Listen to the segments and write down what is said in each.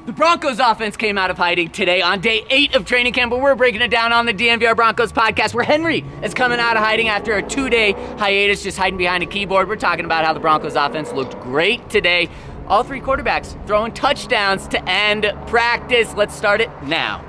The Broncos offense came out of hiding today on day 8 of training camp, but we're breaking it down on the DNVR Broncos podcast, where Henry is coming out of hiding after a 2-day hiatus, just hiding behind a keyboard. We're talking about how the Broncos offense looked great today. All 3 quarterbacks throwing touchdowns to end practice. Let's start it now.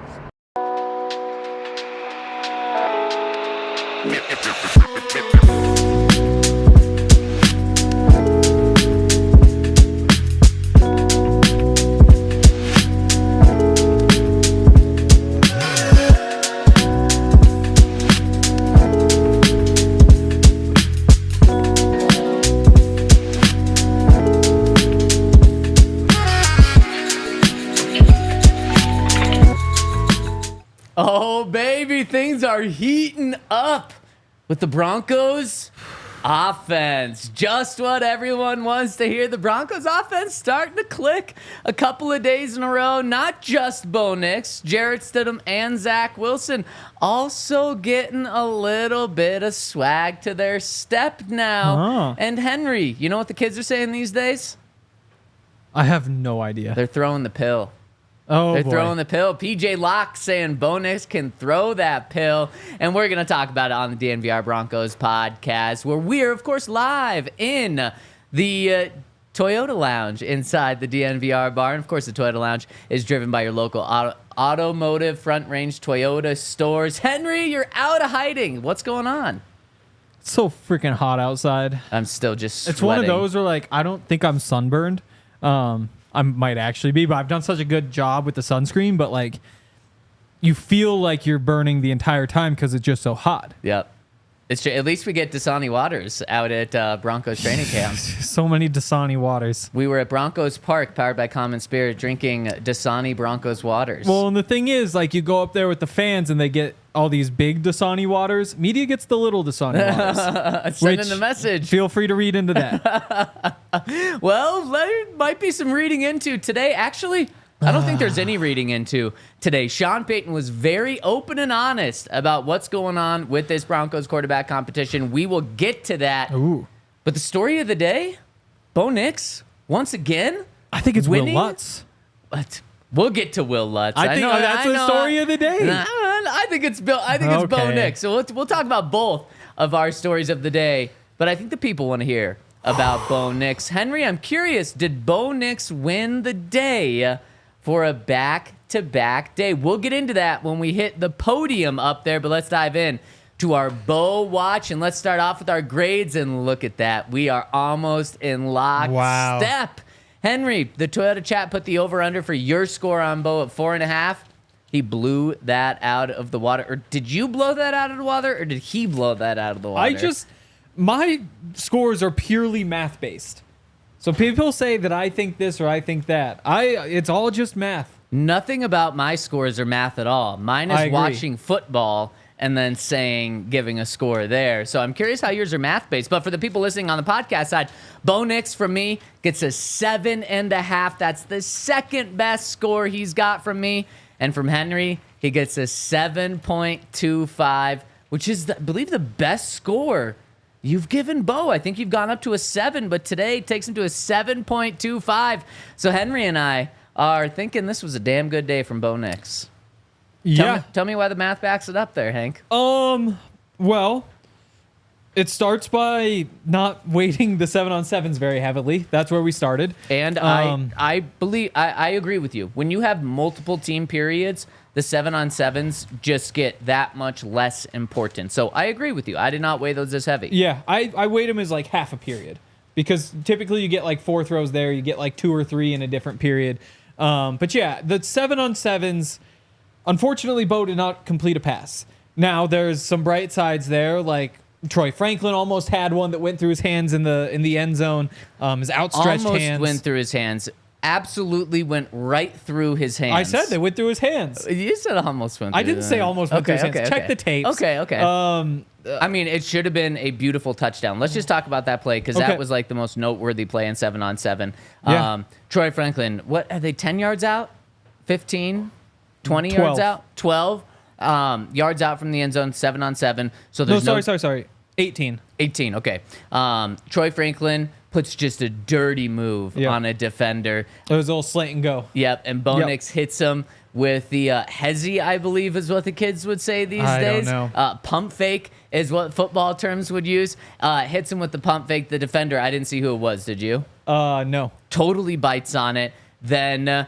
Oh, baby, things are heating up with the Broncos offense. Just what everyone wants to hear. The Broncos offense starting to click a couple of days in a row. Not just Bo Nix, Jarrett Stidham, and Zac Wilson also getting a little bit of swag to their step now. And Henry, you know what the kids are saying these days? I have no idea. They're throwing the pill. They're throwing the pill. PJ Locke saying Bo Nix can throw that pill. And we're going to talk about it on the DNVR Broncos podcast, where we're, of course, live in the Toyota Lounge inside the DNVR Bar. And, of course, the Toyota Lounge is driven by your local automotive front range Toyota stores. Henry, you're out of hiding. What's going on? It's so freaking hot outside. I'm still just sweating. It's one of those where, like, I don't think I'm sunburned. I might actually be, but I've done such a good job with the sunscreen, but like you feel like you're burning the entire time because it's just so hot. Yep. It's at least we get Dasani waters out at Broncos training camp. So many Dasani waters. We were at Broncos Park, powered by Common Spirit, drinking Dasani Broncos waters. Well, and the thing is, like, you go up there with the fans and they get all these big Dasani waters. Media gets the little Dasani waters. Sending the message. Feel free to read into that. Well, there might be some reading into today. Actually, I don't think there's any reading into today. Sean Payton was very open and honest about what's going on with this Broncos quarterback competition. We will get to that. Ooh. But the story of the day, Bo Nix, once again, I think it's winning. Will Lutz. What? We'll get to Will Lutz. I think that's the story of the day. I think it's Bill. I think it's Bo Nix. So we'll talk about both of our stories of the day. But I think the people want to hear about Bo Nix. Henry, I'm curious, did Bo Nix win the day for a back-to-back day? We'll get into that when we hit the podium up there, but let's dive in to our Bo Watch, and let's start off with our grades, and look at that. We are almost in lockstep. Wow. Henry, the Toyota chat put the over-under for your score on Bo at 4.5. He blew that out of the water. Or did you blow that out of the water, or did he blow that out of the water? My scores are purely math-based. So people say that I think this or I think that. It's all just math. Nothing about my scores are math at all. Mine is watching football and then giving a score there. So I'm curious how yours are math-based. But for the people listening on the podcast side, Bo Nix from me gets a 7.5. That's the second best score he's got from me. And from Henry, he gets a 7.25, which is, I believe, the best score you've given Bo. I think you've gone up to a 7, but today takes him to a 7.25. So Henry and I are thinking this was a damn good day from Bo Nix. Yeah. Tell me why the math backs it up there, Hank. Well, it starts by not weighting the 7-on-7s very heavily. That's where we started. And I believe I agree with you. When you have multiple team periods, the 7-on-7s just get that much less important. So I agree with you. I did not weigh those as heavy. Yeah, I weighed them as like half a period because typically you get like 4 throws there. You get like 2 or 3 in a different period. But yeah, the 7-on-7s, unfortunately, Bo did not complete a pass. Now, there's some bright sides there, like Troy Franklin almost had one that went through his hands in the end zone. His outstretched almost hands. Went through his hands. Absolutely went right through his hands. I said they went through his hands. You said almost went through I didn't say almost went through his hands. Check the tapes. Okay. I mean, it should have been a beautiful touchdown. Let's just talk about that play because that was like the most noteworthy play in 7-on-7. Yeah. Troy Franklin, what are they, 10 yards out? 15? 20 12. yards out? 12 yards out from the end zone, 7-on-7. So there's sorry. 18. 18, okay. Troy Franklin puts just a dirty move on a defender. It was a little slant and go. Yep, and Bo Nix hits him with the hezzy, I believe is what the kids would say these days. I don't know. Pump fake is what football terms would use. Hits him with the pump fake. The defender, I didn't see who it was. Did you? No. Totally bites on it. Then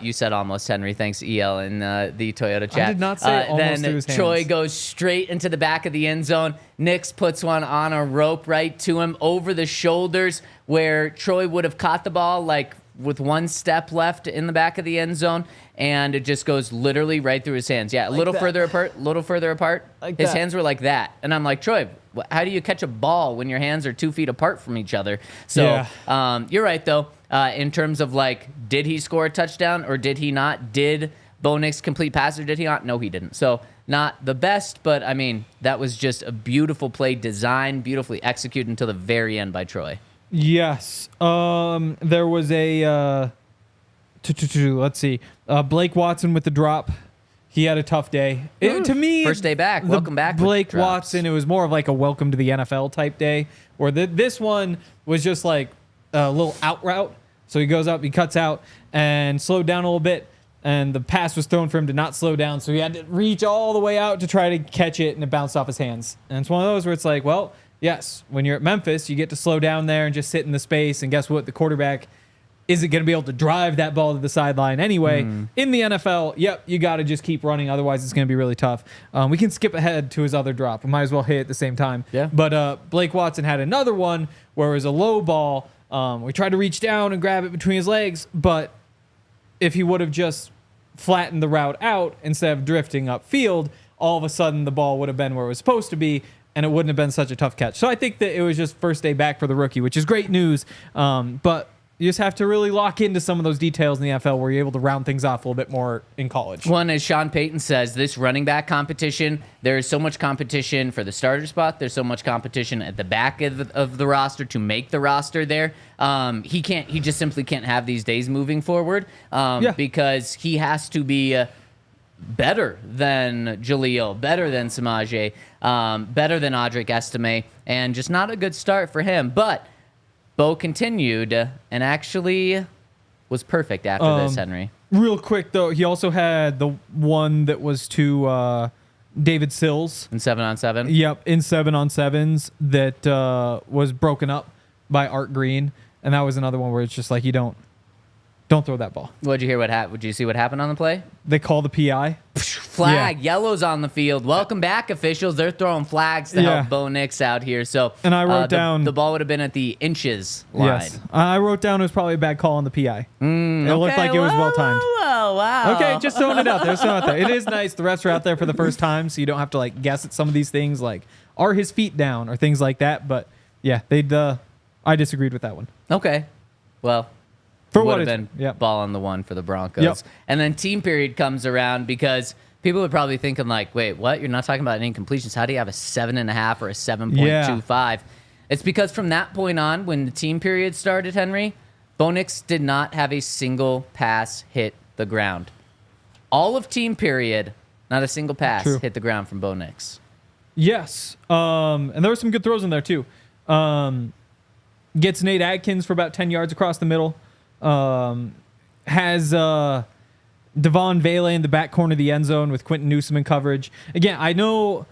you said almost, Henry. Thanks, EL, in the Toyota chat. I did not say almost then to his hands. Troy goes straight into the back of the end zone. Nix puts one on a rope right to him over the shoulders where Troy would have caught the ball like with one step left in the back of the end zone, and it just goes literally right through his hands. Yeah, a little further apart. His hands were like that. And I'm like, Troy, how do you catch a ball when your hands are 2 feet apart from each other? So you're right, though. In terms of, like, did he score a touchdown or did he not? Did Bo Nix complete pass or did he not? No, he didn't. So not the best, but, I mean, that was just a beautiful play designed, beautifully executed until the very end by Troy. Yes. There was a let's see. Blake Watson with the drop. He had a tough day. To me, first day back. Welcome back. Blake Watson, it was more of like a welcome to the NFL type day. Where this one was just like a little out route. So he goes up, he cuts out and slowed down a little bit. And the pass was thrown for him to not slow down. So he had to reach all the way out to try to catch it, and it bounced off his hands. And it's one of those where it's like, well, yes, when you're at Memphis, you get to slow down there and just sit in the space. And guess what? The quarterback isn't going to be able to drive that ball to the sideline anyway. In the NFL, you got to just keep running. Otherwise, it's going to be really tough. We can skip ahead to his other drop. We might as well hit it at the same time. Yeah. But Blake Watson had another one where it was a low ball. We tried to reach down and grab it between his legs. But if he would have just flattened the route out instead of drifting upfield, all of a sudden the ball would have been where it was supposed to be, and it wouldn't have been such a tough catch. So I think that it was just first day back for the rookie, which is great news. But you just have to really lock into some of those details in the NFL where you're able to round things off a little bit more in college. One, as Sean Payton says, this running back competition, there is so much competition for the starter spot. There's so much competition at the back of the roster to make the roster there. He just simply can't have these days moving forward because he has to be better than Jaleel, better than Samaje, better than Audric Estime, and just not a good start for him. But Bo continued and actually was perfect after this, Henry. Real quick, though, he also had the one that was to David Sills. In 7-on-7? Yep, in 7-on-7s that was broken up by Art Green. And that was another one where it's just like, you don't throw that ball. What'd you hear? Would you see what happened on the play? They call the PI. Flag, yellow's on the field. Welcome back, officials. They're throwing flags to help Bo Nix out here. So, and I wrote down the ball would have been at the inches line. Yes, I wrote down it was probably a bad call on the PI. It looked like it was well timed. Oh wow. Okay, just throwing it out there. It is nice. The refs are out there for the first time, so you don't have to like guess at some of these things, like are his feet down or things like that. But yeah, I disagreed with that one. Okay, well. For would what have been ball on the one for the Broncos. Yep. And then team period comes around because people are probably thinking like, wait, what? You're not talking about any incompletions. How do you have a 7.5 or a 7.25? It's because from that point on, when the team period started, Henry, Bo Nix did not have a single pass hit the ground. All of team period, not a single pass hit the ground from Bo Nix. Yes. And there were some good throws in there too. Gets Nate Adkins for about 10 yards across the middle. Has Devon Vele in the back corner of the end zone with Quentin Newsom in coverage. Again, I know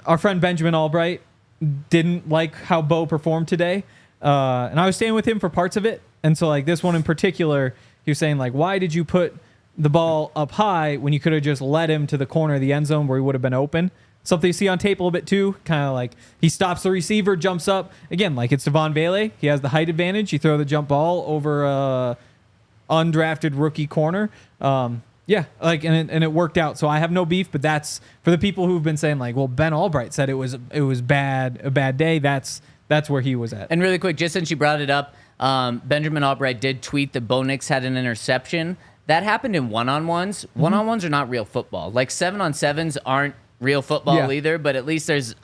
our friend Benjamin Albright didn't like how Bo performed today, and I was staying with him for parts of it. And so, like this one in particular, he was saying like, why did you put the ball up high when you could have just led him to the corner of the end zone where he would have been open? Something you see on tape a little bit too, kind of like he stops the receiver, jumps up. Again, like it's Devon Vele. He has the height advantage. You throw the jump ball over undrafted rookie corner. And it worked out. So I have no beef, but that's for the people who've been saying like, well, Ben Albright said it was a bad day. That's where he was at. And really quick, just since you brought it up, Benjamin Albright did tweet that Bo Nix had an interception. That happened in one-on-ones. One-on-ones are not real football. Like 7-on-7s aren't real football either, but at least there's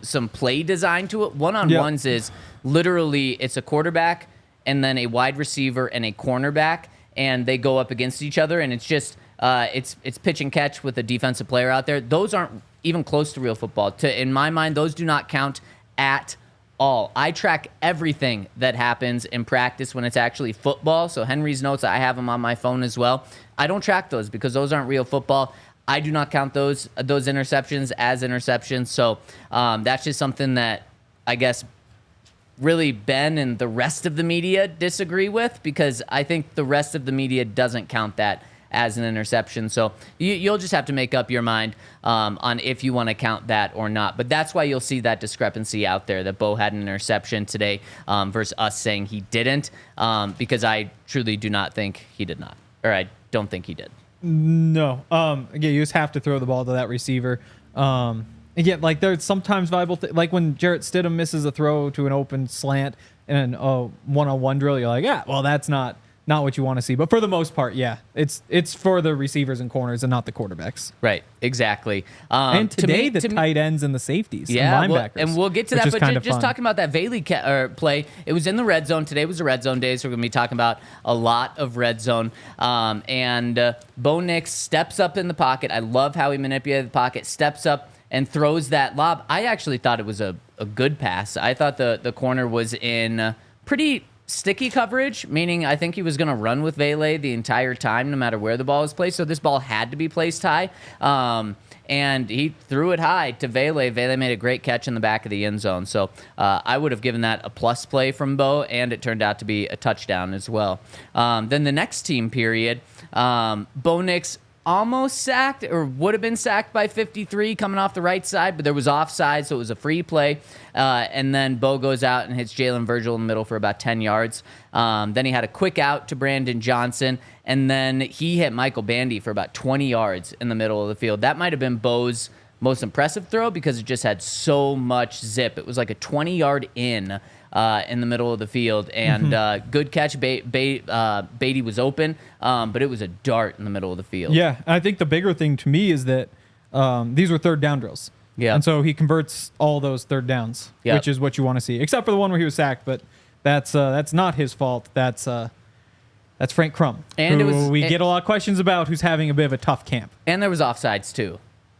some play design to it. One-on-ones is literally it's a quarterback and then a wide receiver and a cornerback, and they go up against each other, and it's just it's pitch and catch with a defensive player out there. Those aren't even close to real football. In my mind, those do not count at all. I track everything that happens in practice when it's actually football. So Henry's notes, I have them on my phone as well. I don't track those because those aren't real football. I do not count those interceptions as interceptions. So that's just something that I guess really Ben and the rest of the media disagree with, because I think the rest of the media doesn't count that as an interception. So you'll just have to make up your mind on if you want to count that or not. But that's why you'll see that discrepancy out there, that Bo had an interception today versus us saying he didn't, because I truly do not think he did not, or I don't think he did. No. Again, you just have to throw the ball to that receiver. Again, like there's sometimes viable, like when Jarrett Stidham misses a throw to an open slant and a one-on-one drill, you're like, yeah, well, that's not what you want to see. But for the most part, yeah, it's for the receivers and corners and not the quarterbacks. Right, exactly. And today, the tight ends and the safeties, yeah, and linebackers. And we'll get to that, but just talking about that Bailey play, it was in the red zone. Today was a red zone day, so we're going to be talking about a lot of red zone. And Bo Nix steps up in the pocket. I love how he manipulated the pocket, steps up and throws that lob. I actually thought it was a good pass. I thought the corner was in pretty sticky coverage, meaning I think he was going to run with Vele the entire time, no matter where the ball was placed. So this ball had to be placed high. And he threw it high to Vele. Vele made a great catch in the back of the end zone. So I would have given that a plus play from Bo, and it turned out to be a touchdown as well. Then the next team period, Bo Nix almost sacked, or would have been sacked by 53 coming off the right side, but there was offside, so it was a free play. And then Bo goes out and hits Jalen Virgil in the middle for about 10 yards. Then he had a quick out to Brandon Johnson, and then he hit Michael Bandy for about 20 yards in the middle of the field. That might have been Bo's most impressive throw because it just had so much zip. It was like a 20-yard in the middle of the field, and good catch. Beatty was open, but it was a dart in the middle of the field. Yeah, I think the bigger thing to me is that these were third down drills. Yeah, and so he converts all those third downs, which is what you want to see, except for the one where he was sacked. But that's not his fault. That's Frank Crum, and we get a lot of questions about, who's having a bit of a tough camp. And there was offsides too.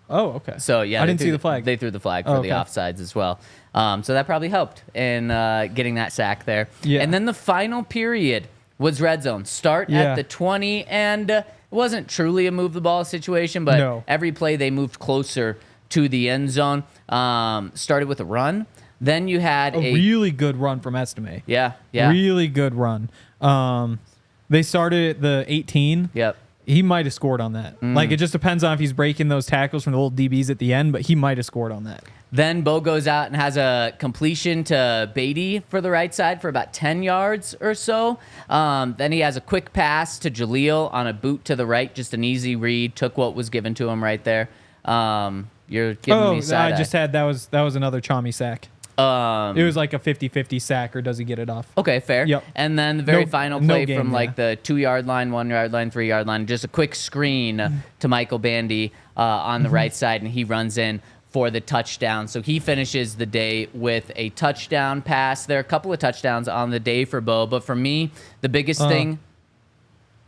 Oh, okay. So yeah, I didn't see the flag. They threw the flag for the offsides as well. So that probably helped in getting that sack there. Yeah. And then the final period was red zone. Start at the 20, and it wasn't truly a move the ball situation, but every play they moved closer to the end zone. Started with a run. Then you had a really good run from Estime. Yeah. Really good run. They started at the 18. Yep. He might have scored on that. Like, it just depends on if he's breaking those tackles from the old DBs at the end, but he might have scored on that. Then Bo goes out and has a completion to Beatty for the right side for about 10 yards or so. Then he has a quick pass to Jaleel on a boot to the right, just an easy read, took what was given to him right there. You're giving me side I just had, that was another Chami sack. It was like a 50-50 sack, or does he get it off? Okay, fair. Yep. And then the very final play from like the 2-yard line, 1-yard line, 3-yard line, just a quick screen to Michael Bandy on the right side, and he runs in for the touchdown. So he finishes the day with a touchdown pass. There are a couple of touchdowns on the day for Bo, but for me, the biggest thing...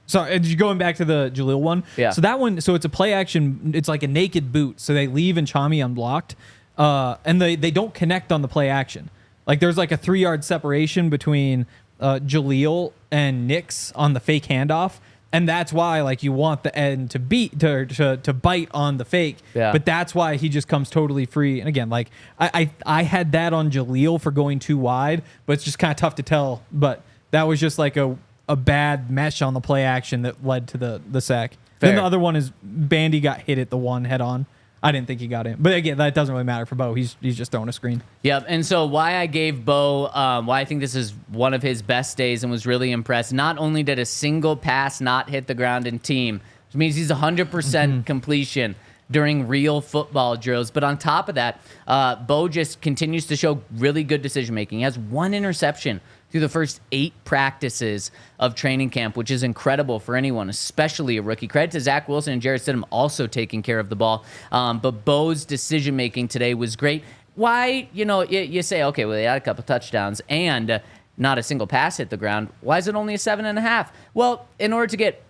So going back to the Jaleel one, so that one, so it's a play action, it's like a naked boot, so they leave and Chami unblocked. And they don't connect on the play action. Like, there's like a 3-yard separation between Jaleel and Nix on the fake handoff, and that's why, like, you want the end to bite on the fake. Yeah. But that's why he just comes totally free. And again, like, I had that on Jaleel for going too wide, but it's just kind of tough to tell. But that was just like a bad mesh on the play action that led to the sack. Fair. Then the other one is Bandy got hit at the one head on. I didn't think he got in. But again, that doesn't really matter for Bo. He's just throwing a screen. Yep. And so why I gave Bo, why I think this is one of his best days and was really impressed, not only did a single pass not hit the ground in team, which means he's 100% completion during real football drills. But on top of that, Bo just continues to show really good decision-making. He has 1 interception through the first 8 practices of training camp, which is incredible for anyone, especially a rookie. Credit to Zac Wilson and Jarrett Stidham also taking care of the ball. But Bo's decision-making today was great. Why, you say, okay, well, they had a couple touchdowns and not a single pass hit the ground. Why is it only a 7.5? Well, in order to get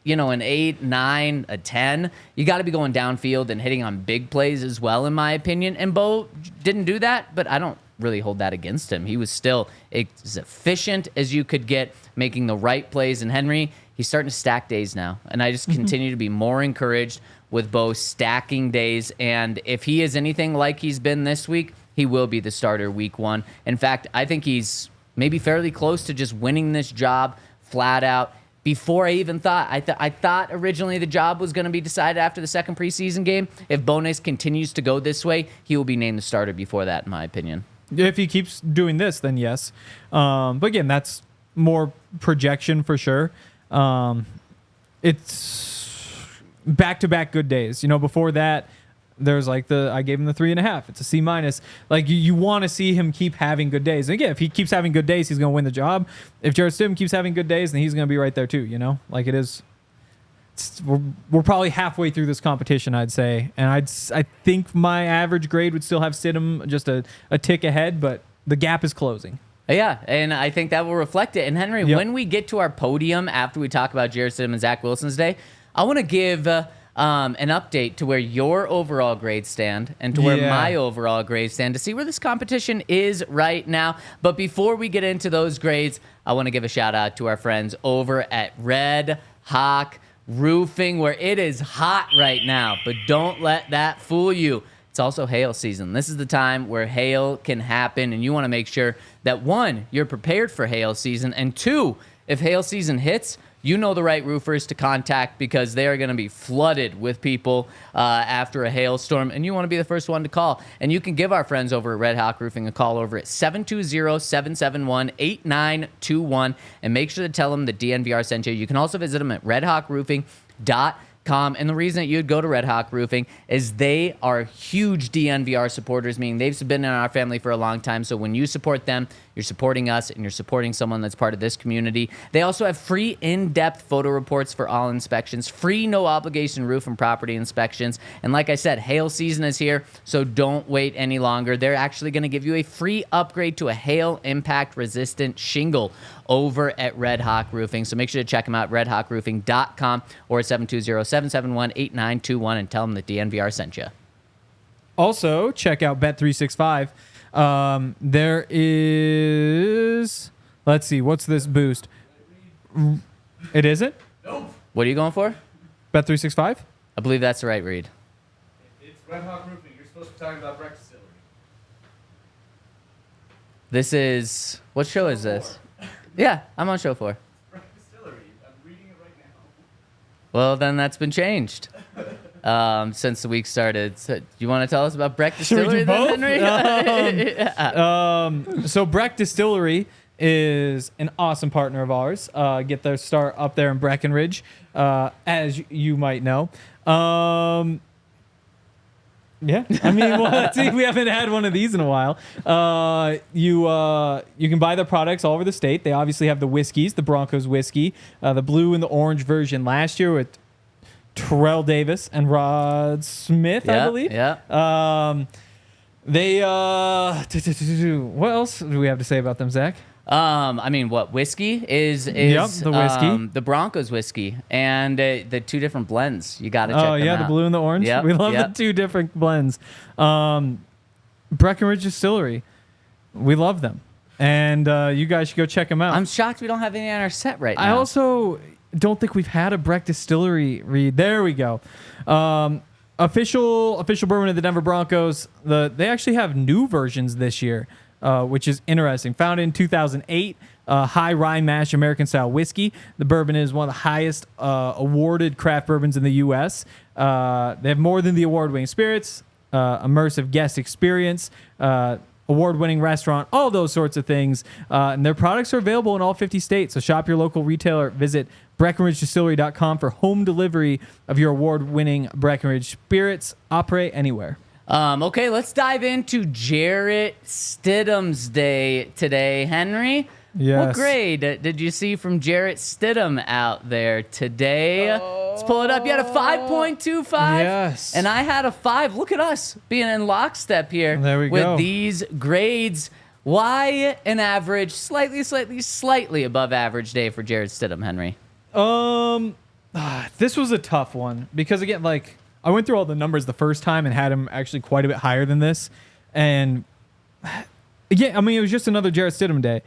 an 8, 9, a 10, you got to be going downfield and hitting on big plays as well, in my opinion. And Bo didn't do that, but I don't really hold that against him. He was still as efficient as you could get, making the right plays. And Henry, he's starting to stack days now. And I just continue to be more encouraged with Bo stacking days. And if he is anything like he's been this week, he will be the starter week 1. In fact, I think he's maybe fairly close to just winning this job flat out. Before I even thought, I thought originally the job was going to be decided after the second preseason game. If Bo Nix continues to go this way, he will be named the starter before that, in my opinion. If he keeps doing this, then yes. But again, that's more projection for sure. It's back-to-back good days. Before that, there's I gave him the 3.5. It's a C-. You want to see him keep having good days. And again, if he keeps having good days, he's going to win the job. If Jarrett Stidham keeps having good days, then he's going to be right there too. It is. We're probably halfway through this competition, I'd say, and I think my average grade would still have Stidham just a tick ahead, but the gap is closing. Yeah, and I think that will reflect it. And Henry, when we get to our podium after we talk about Jarrett Stidham and Zac Wilson's day, I want to give an update to where your overall grades stand and to where my overall grades stand to see where this competition is right now. But before we get into those grades, I want to give a shout out to our friends over at Red Hawk Roofing, where it is hot right now, but don't let that fool you. It's also hail season. This is the time where hail can happen, and you want to make sure that, 1, you're prepared for hail season, and 2, if hail season hits, you know the right roofers to contact because they are going to be flooded with people after a hailstorm, and you want to be the first one to call. And you can give our friends over at Red Hawk Roofing a call over at 720-771-8921 and make sure to tell them that DNVR sent you. You can also visit them at redhawkroofing.com. And the reason that you'd go to Red Hawk Roofing is they are huge DNVR supporters, meaning they've been in our family for a long time. So when you support them, you're supporting us and you're supporting someone that's part of this community. They also have free in-depth photo reports for all inspections, free no-obligation roof and property inspections. And like I said, hail season is here, so don't wait any longer. They're actually going to give you a free upgrade to a hail impact-resistant shingle over at Red Hawk Roofing. So make sure to check them out, redhawkroofing.com or at 720-771-8921 and tell them that DNVR sent you. Also, check out Bet365. There is, let's see, what's this boost? It isn't? Nope. What are you going for? Bet365? I believe that's the right read. It's Red Hawk Roofing. You're supposed to be talking about Breakfast Distillery. This is, what show is this? Yeah, I'm on show 4. Breakfast Distillery. I'm reading it right now. Well, then that's been changed since the week started. So, do you want to tell us about Breck Distillery then, Henry? So Breck Distillery is an awesome partner of ours. Get their start up there in Breckenridge, as you might know. Yeah, I mean, well, let's see, we haven't had one of these in a while. You can buy their products all over the state. They obviously have the whiskeys, the Broncos whiskey, the blue and the orange version last year with Terrell Davis and Rod Smith, I believe. Yeah. What else do we have to say about them, Zach? I mean, what whiskey is the whiskey, the Broncos whiskey, and the 2 different blends. You got to check them out. The blue and the orange. Yep, we love the 2 different blends. Breckenridge Distillery, we love them, and you guys should go check them out. I'm shocked we don't have any on our set right now. I also don't think we've had a Breck Distillery read. There we go. Official bourbon of the Denver Broncos. They actually have new versions this year, which is interesting. Founded in 2008, high rye mash American style whiskey. The bourbon is one of the highest awarded craft bourbons in the U.S. They have more than the award-winning spirits, immersive guest experience, award-winning restaurant, all those sorts of things. And their products are available in all 50 states. So shop your local retailer. Visit BreckenridgeDistillery.com for home delivery of your award-winning Breckenridge spirits. Operate anywhere. Okay, let's dive into Jarrett Stidham's day today. Henry, yes. What grade did you see from Jarrett Stidham out there today? Let's pull it up. You had a 5.25? Yes. And I had a 5. Look at us being in lockstep here there we with go. These grades. Why an average, slightly above average day for Jarrett Stidham, Henry? This was a tough one because, again, I went through all the numbers the first time and had him actually quite a bit higher than this. And Yeah, I mean, it was just another Jarrett Stidham day.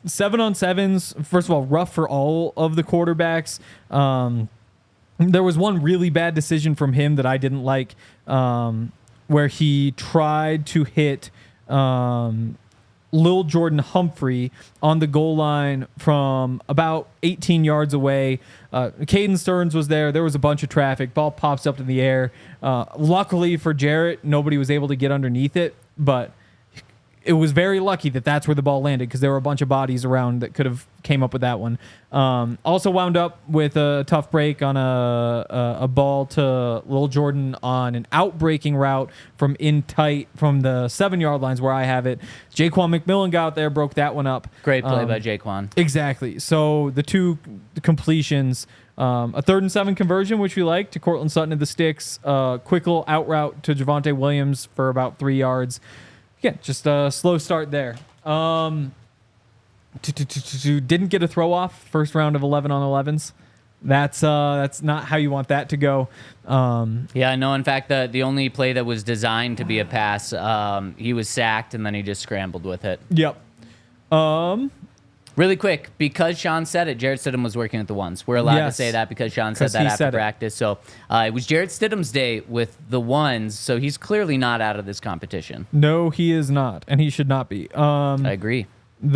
7-on-7s, first of all, rough for all of the quarterbacks. There was one really bad decision from him that I didn't like, where he tried to hit Lil Jordan Humphrey on the goal line from about 18 yards away. Caden Stearns was there. There was a bunch of traffic. Ball pops up in the air. Luckily for Jarrett, nobody was able to get underneath it, but it was very lucky that that's where the ball landed because there were a bunch of bodies around that could have came up with that one. Also wound up with a tough break on a ball to Lil Jordan on an out-breaking route from in tight from the 7-yard lines where I have it. Jaquan McMillan got out there, broke that one up. Great play by Jaquan. Exactly. So the two completions, a 3rd and 7 conversion, which we like, to Courtland Sutton of the sticks, quick little out route to Javonte Williams for about 3 yards. Yeah, just a slow start there. Didn't get a throw off first round of 11-on-11s. That's not how you want that to go. Yeah, no. In fact, the only play that was designed to be a pass, he was sacked and then he just scrambled with it. Yep. Really quick, because Sean said it, Jarrett Stidham was working with the ones. We're allowed to say that because Sean said that after practice. So it was Jarrett Stidham's day with the ones, so he's clearly not out of this competition. No, he is not, and he should not be. I agree. We've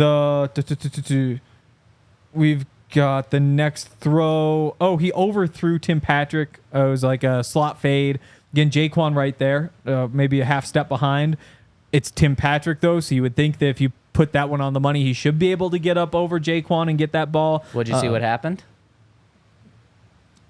got the next throw. Oh, he overthrew Tim Patrick. It was like a slot fade. Again, Jaquan right there, maybe a half step behind. It's Tim Patrick, though, so you would think that if you put that one on the money, he should be able to get up over Jaquan and get that ball. What'd you see what happened?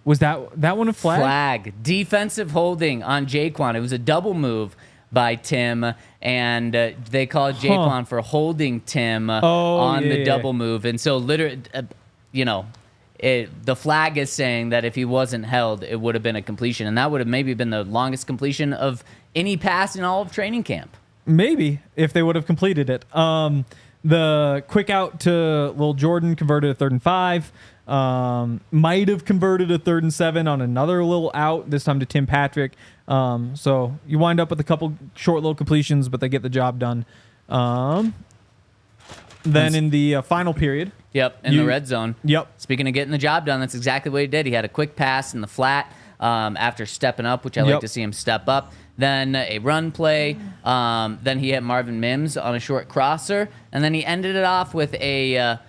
Was that one a flag? Flag. Defensive holding on Jaquan. It was a double move by Tim, and they called Jaquan for holding Tim on the double move. And so, literally, the flag is saying that if he wasn't held, it would have been a completion. And that would have maybe been the longest completion of any pass in all of training camp. Maybe, if they would have completed it. The quick out to Lil Jordan converted a 3rd and 5. Might have converted a 3rd and 7 on another little out, this time to Tim Patrick. So you wind up with a couple short little completions, but they get the job done. Then in the final period. Yep, in the red zone. Yep. Speaking of getting the job done, that's exactly what he did. He had a quick pass in the flat after stepping up, which I like to see him step up. Then a run play. Then he hit Marvin Mims on a short crosser. And then he ended it off with a, a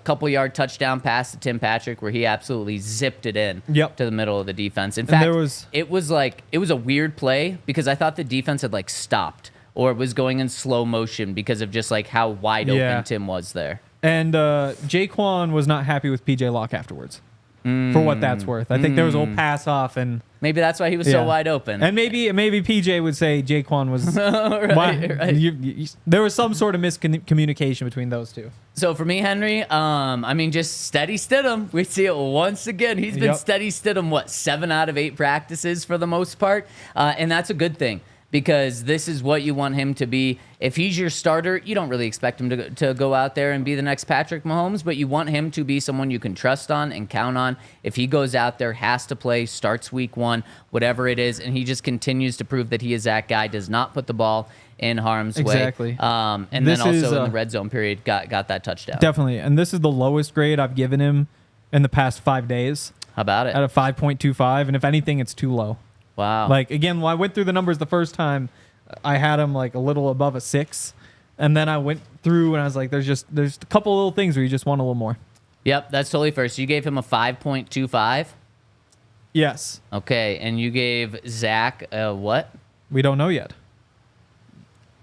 couple-yard touchdown pass to Tim Patrick where he absolutely zipped it in to the middle of the defense. In fact, it was a weird play because I thought the defense had, stopped or it was going in slow motion because of just, how wide open Tim was there. And Jaquan was not happy with P.J. Locke afterwards. For what that's worth. I think there was a little pass off, and maybe that's why he was so wide open. And maybe PJ would say Jaquan was right. There was some sort of miscommunication between those two. So for me, Henry, just steady Stidham. We see it once again. He's been steady Stidham, 7 out of 8 practices for the most part, and that's a good thing. Because this is what you want him to be. If he's your starter, you don't really expect him to go out there and be the next Patrick Mahomes, but you want him to be someone you can trust on and count on. If he goes out there, has to play, starts week 1, whatever it is, and he just continues to prove that he is that guy, does not put the ball in harm's way. Exactly. And this then also in the red zone period got that touchdown. Definitely. And this is the lowest grade I've given him in the past 5 days. How about it? At a 5.25, and if anything, it's too low. Wow. Again, when I went through the numbers the first time, I had him a little above a 6. And then I went through and I was like, there's a couple little things where you just want a little more. Yep, that's totally fair. So you gave him a 5.25? Yes. Okay, and you gave Zach what? We don't know yet.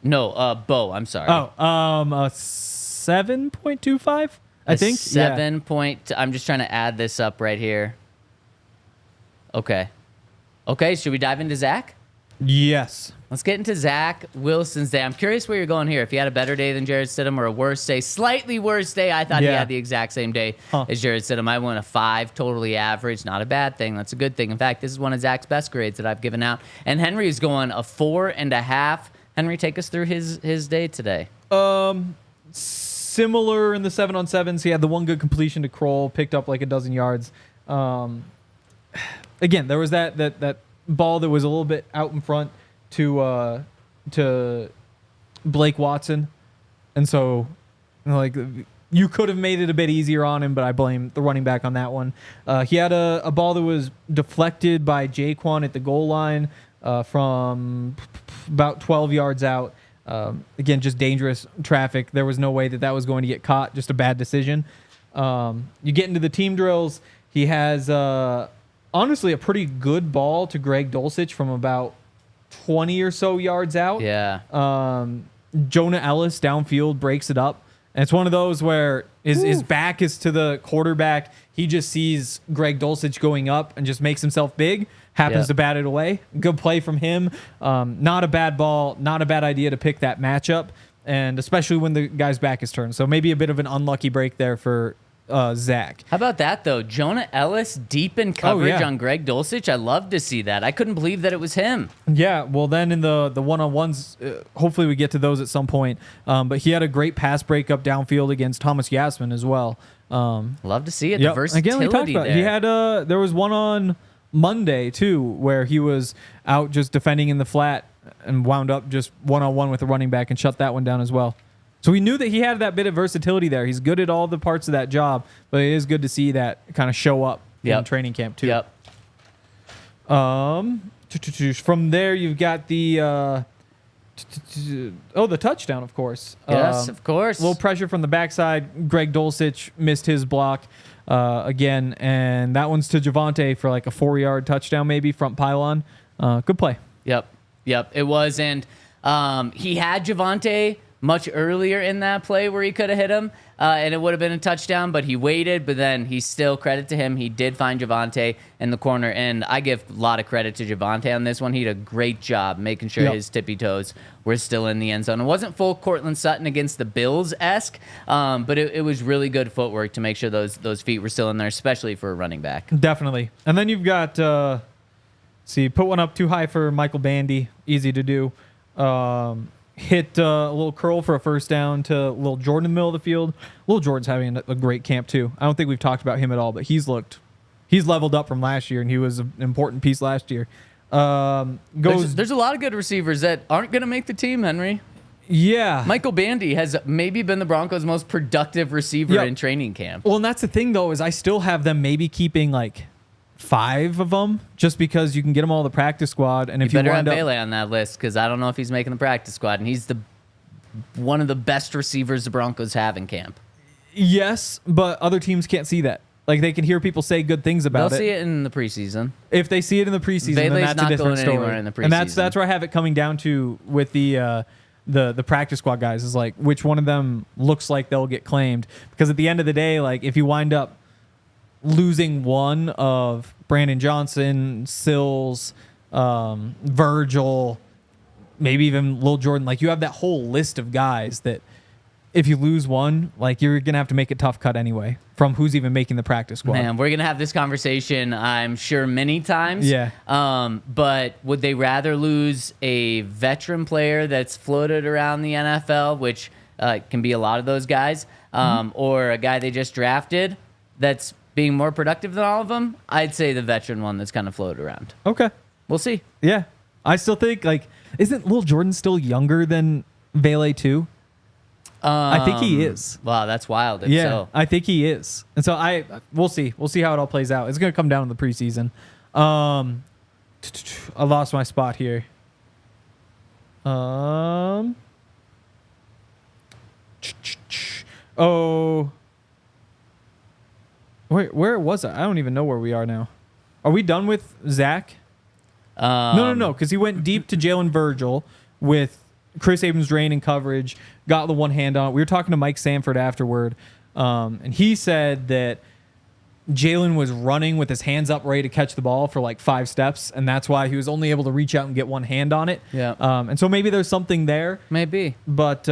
No, Bo, I'm sorry. Oh, a 7.25, I think. 7 point. I'm just trying to add this up right here. Okay, should we dive into Zach? Yes. Let's get into Zac Wilson's day. I'm curious where you're going here. If he had a better day than Jarrett Stidham or a worse day, slightly worse day. I thought he had the exact same day as Jarrett Stidham. I went a 5, totally average. Not a bad thing. That's a good thing. In fact, this is one of Zach's best grades that I've given out. And Henry's going a 4.5. Henry, take us through his day today. Similar in the 7-on-7s. He had the one good completion to Kroll, picked up a dozen yards. Again, there was that ball that was a little bit out in front to Blake Watson. And so, like, you could have made it a bit easier on him, but I blame the running back on that one. He had a ball that was deflected by Jaquan at the goal line from about 12 yards out. Again, just dangerous traffic. There was no way that was going to get caught. Just a bad decision. You get into the team drills. He has, honestly, a pretty good ball to Greg Dulcich from about 20 or so yards out. Yeah. Jonah Ellis downfield breaks it up. And it's one of those where his back is to the quarterback. He just sees Greg Dulcich going up and just makes himself big. Happens to bat it away. Good play from him. Not a bad ball. Not a bad idea to pick that matchup. And especially when the guy's back is turned. So maybe a bit of an unlucky break there for Zac. How about that, though? Jonah Ellis deep in coverage on Greg Dulcich. I love to see that. I couldn't believe that it was him. Yeah, well, then in the one-on-ones, hopefully we get to those at some point. But he had a great pass breakup downfield against Thomas Yasman as well. Love to see it. The versatility Again, we talked about there. He had there was one on Monday, too, where he was out just defending in the flat and wound up just one-on-one with the running back and shut that one down as well. So we knew that he had that bit of versatility there. He's good at all the parts of that job, but it is good to see that kind of show up in training camp too. Yep. From there, you've got the the touchdown, of course. Yes, of course. A little pressure from the backside. Greg Dulcich missed his block again, and that one's to Javonte for like a 4-yard touchdown, maybe front pylon. Good play. Yep, it was, and he had Javonte much earlier in that play where he could have hit him, and it would have been a touchdown, but he waited, but then he still, credit to him, he did find Javonte in the corner, and I give a lot of credit to Javonte on this one. He did a great job making sure his tippy toes were still in the end zone. It wasn't full Courtland Sutton against the Bills-esque, but it was really good footwork to make sure those feet were still in there, especially for a running back. Definitely. And then you've got, put one up too high for Michael Bandy, easy to do. Hit a little curl for a first down to Lil Jordan in the middle of the field. Lil Jordan's having a great camp too. I don't think we've talked about him at all, but he's leveled up from last year, and he was an important piece last year. There's a lot of good receivers that aren't going to make the team, Henry. Yeah. Michael Bandy has maybe been the Broncos' most productive receiver in training camp. Well, and that's the thing, though, is I still have them maybe keeping like 5 of them just because you can get them all the practice squad. And if you better have wind up Bailey on that list, because I don't know if he's making the practice squad, and he's one of the best receivers the Broncos have in camp. Yes, but other teams can't see that. Like, they can hear people say good things about They'll see it in the preseason. If they see it in the preseason, then that's a different story. In the preseason. And that's where I have it coming down to with the practice squad guys, is like which one of them looks like they'll get claimed. Because at the end of the day, like if you wind up losing one of Brandon Johnson, Sills, Virgil, maybe even Lil Jordan, like you have that whole list of guys that if you lose one, like you're going to have to make a tough cut anyway from who's even making the practice squad. Man, we're going to have this conversation, I'm sure, many times. Yeah. But would they rather lose a veteran player that's floated around the NFL, which can be a lot of those guys, or a guy they just drafted that's being more productive than all of them? I'd say the veteran one that's kind of floated around. Okay. We'll see. Yeah. I still think, like, isn't Lil Jordan still younger than Vele too? I think he is. Wow, that's wild. If Yeah, so. I think he is. And so we'll see. We'll see how it all plays out. It's going to come down to the preseason. I lost my spot here. Where was I? I don't even know where we are now. Are we done with Zac? No, because he went deep to Jalen Virgil with Chris Abrams-Drain in coverage, got the one hand on it. We were talking to Mike Sanford afterward, and he said that Jalen was running with his hands up ready to catch the ball for like 5 steps, and that's why he was only able to reach out and get one hand on it. Yeah. And so maybe there's something there. Maybe. But,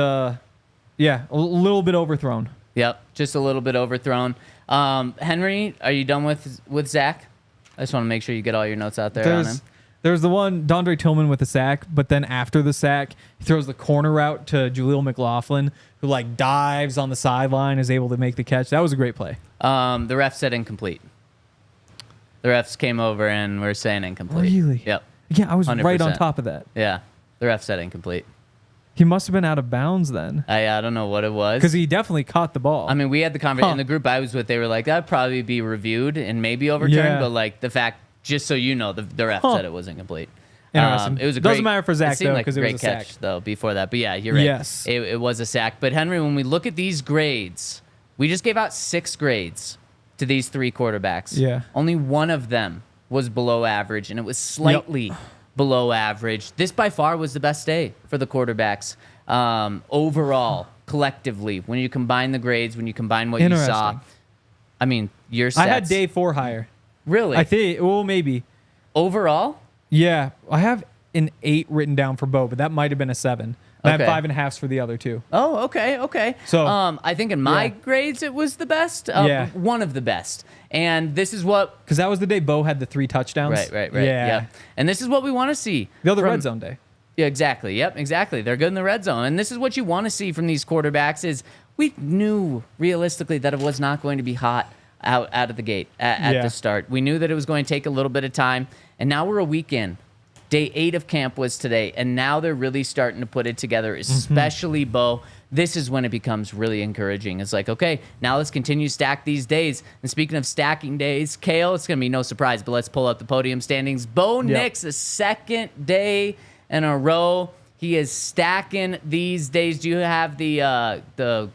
yeah, a little bit overthrown. Yep, just a little bit overthrown. Henry, are you done with Zac? I just want to make sure you get all your notes out there on him. There's the one, Dondre Tillman with the sack, but then after the sack, he throws the corner route to Jaleel McLaughlin, who like dives on the sideline, is able to make the catch. That was a great play. The ref said incomplete. The refs came over and were saying incomplete. Really? Yep. Yeah, I was 100%. right on top of that. Yeah, the ref said incomplete. He must have been out of bounds then. I don't know what it was. Because he definitely caught the ball. I mean, we had the conversation in the group I was with. They were like, that'd probably be reviewed and maybe overturned. Yeah. But like the fact, just so you know, the ref said it was incomplete. Interesting. It was a Doesn't great, matter for Zach, it seemed though, like 'cause a it was great a catch sack. though before that. But yeah, you're right. Yes. It was a sack. But Henry, when we look at these grades, we just gave out 6 grades to these 3 quarterbacks. Yeah. Only one of them was below average, and it was slightly below average. This by far was the best day for the quarterbacks overall, collectively. When you combine the grades, when you combine what you saw, I mean, your sets. I had day 4 higher. Really? I think. Well, maybe. Overall? Yeah, I have an 8 written down for Bo, but that might have been a 7. I have Okay. 5.5s for the other 2. Oh, okay. So, I think in my yeah. grades it was the best. Yeah. One of the best. And this is what. Because that was the day Bo had the 3 touchdowns. Right. Yeah. And this is what we want to see. The other from- red zone day. Yeah, exactly. Yep, exactly. They're good in the red zone. And this is what you want to see from these quarterbacks is we knew realistically that it was not going to be hot out of the gate at the start. We knew that it was going to take a little bit of time. And now we're a week in. Day 8 of camp was today. And now they're really starting to put it together, especially Bo. This is when it becomes really encouraging. It's like, okay, now let's continue to stack these days. And speaking of stacking days, Kale, it's going to be no surprise, but let's pull up the podium standings. Bo Nix, the second day in a row. He is stacking these days. Do you have the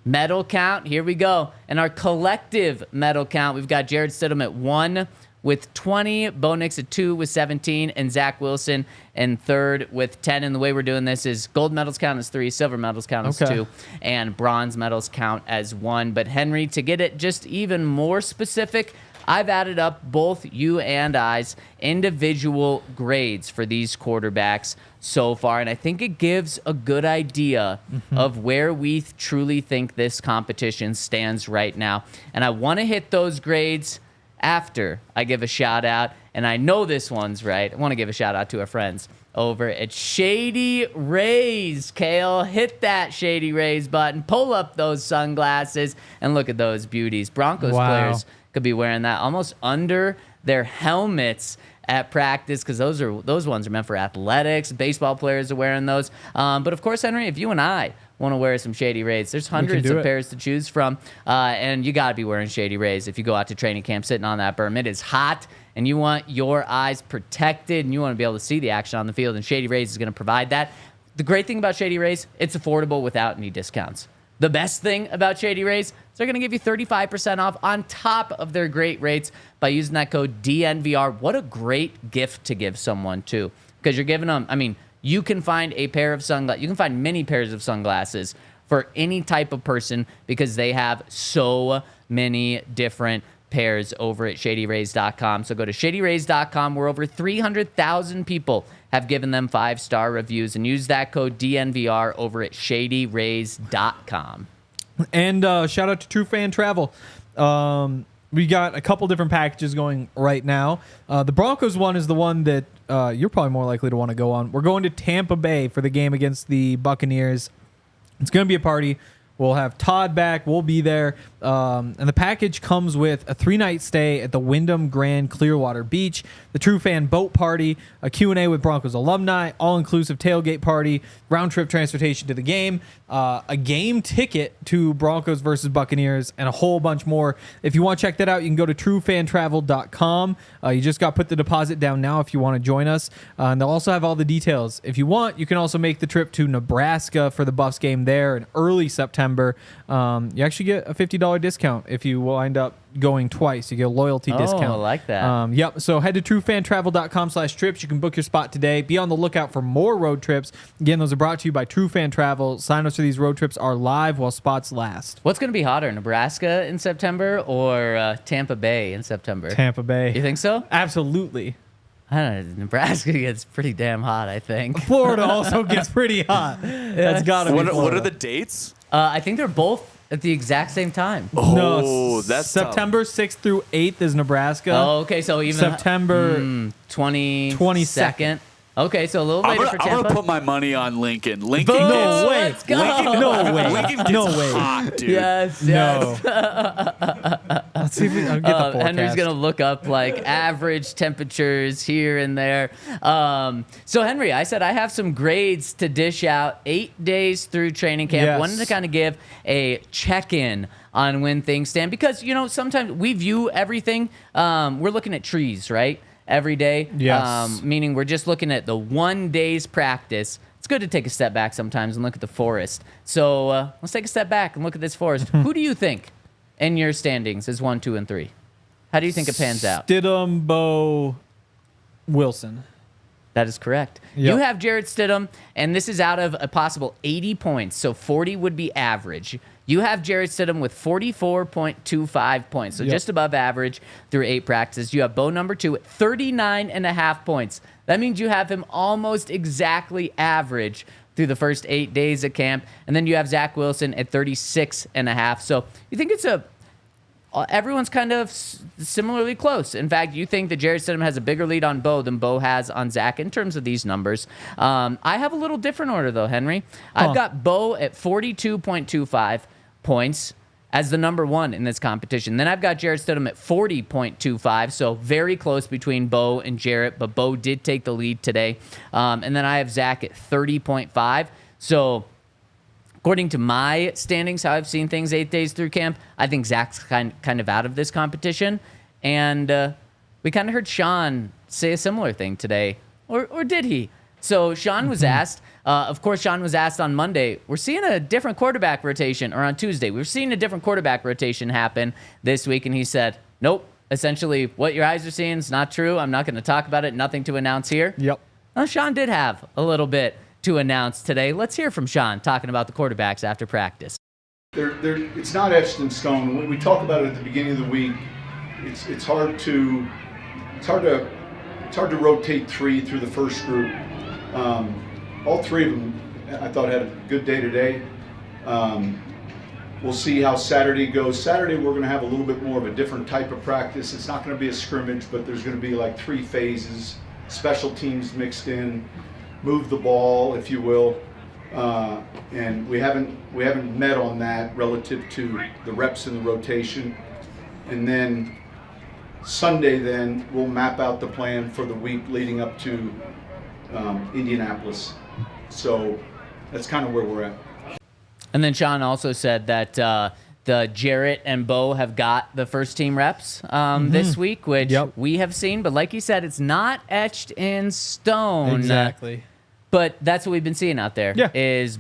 medal count? Here we go. And our collective medal count, we've got Jarrett Stidham at 1 with 20, Bo Nix at 2 with 17, and Zac Wilson in 3rd with 10. And the way we're doing this is gold medals count as 3, silver medals count as 2, and bronze medals count as 1. But Henry, to get it just even more specific, I've added up both you and I's individual grades for these quarterbacks so far, and I think it gives a good idea of where we truly think this competition stands right now. And I want to hit those grades after I give a shout out, and I know this one's right. I want to give a shout out to our friends over at Shady Rays. Kale, hit that Shady Rays button, pull up those sunglasses, and look at those beauties. Broncos players could be wearing that almost under their helmets at practice because those ones are meant for athletics. Baseball players are wearing those. But of course, Henry, if you and I want to wear some Shady Rays, there's hundreds of pairs to choose from, and you got to be wearing Shady Rays if you go out to training camp sitting on that berm. It is hot, and you want your eyes protected, and you want to be able to see the action on the field, and Shady Rays is going to provide that. The great thing about Shady Rays, it's affordable without any discounts. The best thing about Shady Rays is they're going to give you 35% off on top of their great rates by using that code DNVR. What a great gift to give someone, too, because you're giving them, I mean, you can find a pair of sunglasses. You can find many pairs of sunglasses for any type of person because they have so many different pairs over at ShadyRays.com. So go to ShadyRays.com where over 300,000 people have given them 5-star reviews, and use that code DNVR over at ShadyRays.com. And shout out to True Fan Travel. We got a couple different packages going right now. The Broncos one is the one that you're probably more likely to want to go on. We're going to Tampa Bay for the game against the Buccaneers. It's going to be a party. We'll have Todd back. We'll be there. And the package comes with a 3-night stay at the Wyndham Grand Clearwater Beach, the True Fan Boat Party, a Q&A with Broncos alumni, all-inclusive tailgate party, round-trip transportation to the game, a game ticket to Broncos versus Buccaneers, and a whole bunch more. If you want to check that out, you can go to truefantravel.com. You just got to put the deposit down now if you want to join us. And they'll also have all the details. If you want, you can also make the trip to Nebraska for the Buffs game there in early September. You actually get a $50 discount if you wind up going twice. You get a loyalty discount. I like that. Yep. So head to truefantravel.com/trips. You can book your spot today. Be on the lookout for more road trips. Again, those are brought to you by True Fan Travel. Sign-ups for these road trips are live while spots last. What's going to be hotter, Nebraska in September or Tampa Bay in September? Tampa Bay. You think so? Absolutely. I don't know. Nebraska gets pretty damn hot, I think. Florida also gets pretty hot. That's got to be Florida. What are the dates? I think they're both at the exact same time. No, that's September 6th through 8th is Nebraska. Oh, okay. So even September 22nd. Okay, so a little later for Tampa. I'm gonna put my money on Lincoln. Lincoln Boom! gets Let's go. No way. Lincoln gets No way. hot, dude. Yes. No. Let's see if we I'll get the forecast. Henry's going to look up like average temperatures here and there. So, Henry, I said I have some grades to dish out 8 days through training camp. Yes. Wanted to kind of give a check-in on when things stand because, sometimes we view everything. We're looking at trees, right? Every day. Yes. Meaning we're just looking at the 1 day's practice. It's good to take a step back sometimes and look at the forest. So let's take a step back and look at this forest. Who do you think in your standings is 1, 2, and 3? How do you think it pans out? Stidham, Bo, Wilson. That is correct. Yep. You have Jarrett Stidham, and this is out of a possible 80 points, so 40 would be average. You have Jarrett Stidham with 44.25 points, so just above average through 8 practices. You have Bo number 2 at 39.5 points. That means you have him almost exactly average through the first 8 days of camp. And then you have Zac Wilson at 36.5. So you think it's everyone's kind of similarly close. In fact, you think that Jarrett Stidham has a bigger lead on Bo than Bo has on Zac in terms of these numbers. I have a little different order, though, Henry. I've got Bo at 42.25 points as the number 1 in this competition. Then I've got Jarrett Stidham at 40.25, so very close between Bo and Jarrett, but Bo did take the lead today. And then I have Zac at 30.5. So according to my standings, how I've seen things 8 days through camp, I think Zac's kind of out of this competition. And we kind of heard Sean say a similar thing today, or did he? So Sean was asked, of course, Sean was asked on Monday, we're seeing a different quarterback rotation, or on Tuesday, we're seeing a different quarterback rotation happen this week. And he said, nope, essentially what your eyes are seeing is not true. I'm not going to talk about it. Nothing to announce here. Yep. Well, Sean did have a little bit to announce today. Let's hear from Sean talking about the quarterbacks after practice. It's not etched in stone. When we talk about it at the beginning of the week, it's hard to rotate 3 through the first group. All 3 of them, I thought, had a good day today. We'll see how Saturday goes. Saturday, we're going to have a little bit more of a different type of practice. It's not going to be a scrimmage, but there's going to be like 3 phases, special teams mixed in, move the ball, if you will. And we haven't met on that relative to the reps in the rotation. And then Sunday, then we'll map out the plan for the week leading up to Indianapolis. So that's kind of where we're at. And then Sean also said that the Jarrett and Bo have got the first team reps this week, which we have seen. But like you said, it's not etched in stone. Exactly. But that's what we've been seeing out there. Yeah. Is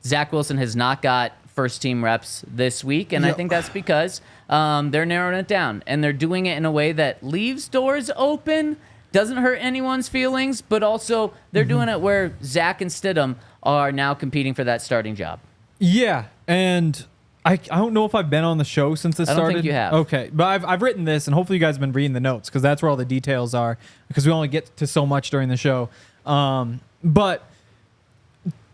Zac Wilson has not got first team reps this week, and I think that's because they're narrowing it down, and they're doing it in a way that leaves doors open, doesn't hurt anyone's feelings, but also they're doing it where Zac and Stidham are now competing for that starting job. Yeah, and I don't know if I've been on the show since this started. I don't think you have. Okay, but I've written this, and hopefully you guys have been reading the notes because that's where all the details are because we only get to so much during the show. But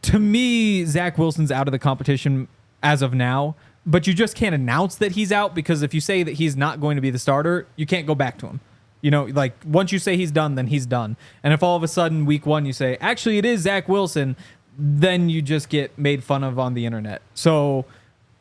to me, Zac Wilson's out of the competition as of now, but you just can't announce that he's out because if you say that he's not going to be the starter, you can't go back to him. Like once you say he's done, then he's done. And if all of a sudden week 1 you say, actually it is Zac Wilson, then you just get made fun of on the internet. So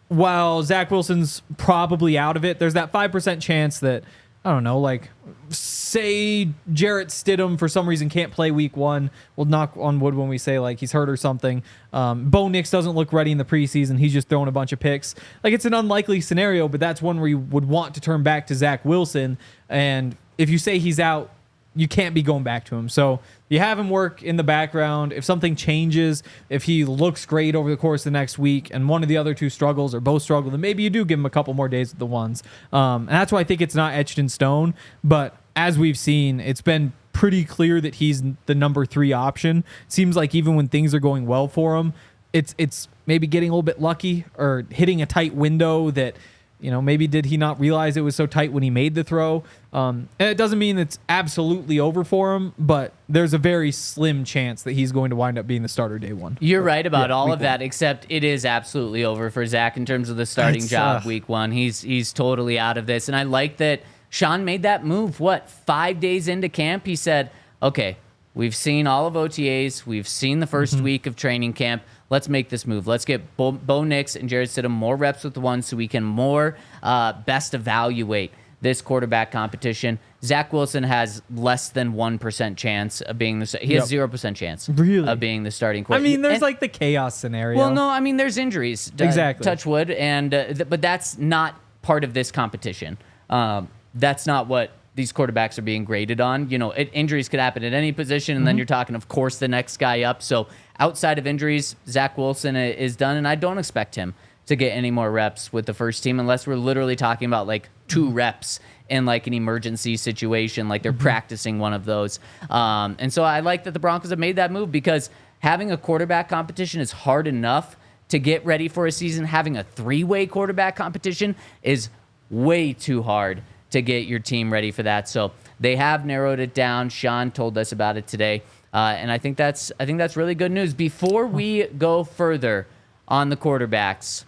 while Zac Wilson's probably out of it, there's that 5% chance that, I don't know, like say Jarrett Stidham for some reason can't play week 1. We'll knock on wood when we say like he's hurt or something. Bo Nix doesn't look ready in the preseason. He's just throwing a bunch of picks. Like it's an unlikely scenario, but that's one where you would want to turn back to Zac Wilson. And if you say he's out, you can't be going back to him. So you have him work in the background. If something changes, if he looks great over the course of the next week and one of the other 2 struggles or both struggle, then maybe you do give him a couple more days with the ones. And that's why I think it's not etched in stone. But as we've seen, it's been pretty clear that he's the number 3 option. Seems like even when things are going well for him, it's maybe getting a little bit lucky or hitting a tight window that, maybe did he not realize it was so tight when he made the throw? And it doesn't mean it's absolutely over for him, but there's a very slim chance that he's going to wind up being the starter day 1. You're right about all of that, except it is absolutely over for Zac in terms of the starting job week 1. He's totally out of this. And I like that Sean made that move, 5 days into camp? He said, okay, We've seen all of OTAs. We've seen the first week of training camp. Let's make this move. Let's get Bo Nix and Jarrett Stidham more reps with the one so we can more best evaluate this quarterback competition. Zac Wilson has less than 1% chance of being the. He has 0% chance of being the starting quarterback. I mean, there's like the chaos scenario. Well, no, I mean there's injuries. Exactly. Touch wood, and but that's not part of this competition. That's not what these quarterbacks are being graded on. Injuries could happen at any position, and then you're talking, of course, the next guy up. So outside of injuries, Zac Wilson is done, and I don't expect him to get any more reps with the first team unless we're literally talking about like 2 reps in like an emergency situation, like they're practicing one of those. And so I like that the Broncos have made that move because having a quarterback competition is hard enough to get ready for a season. Having a 3-way quarterback competition is way too hard to get your team ready for that. So they have narrowed it down. Sean told us about it today. And I think that's really good news. Before we go further on the quarterbacks,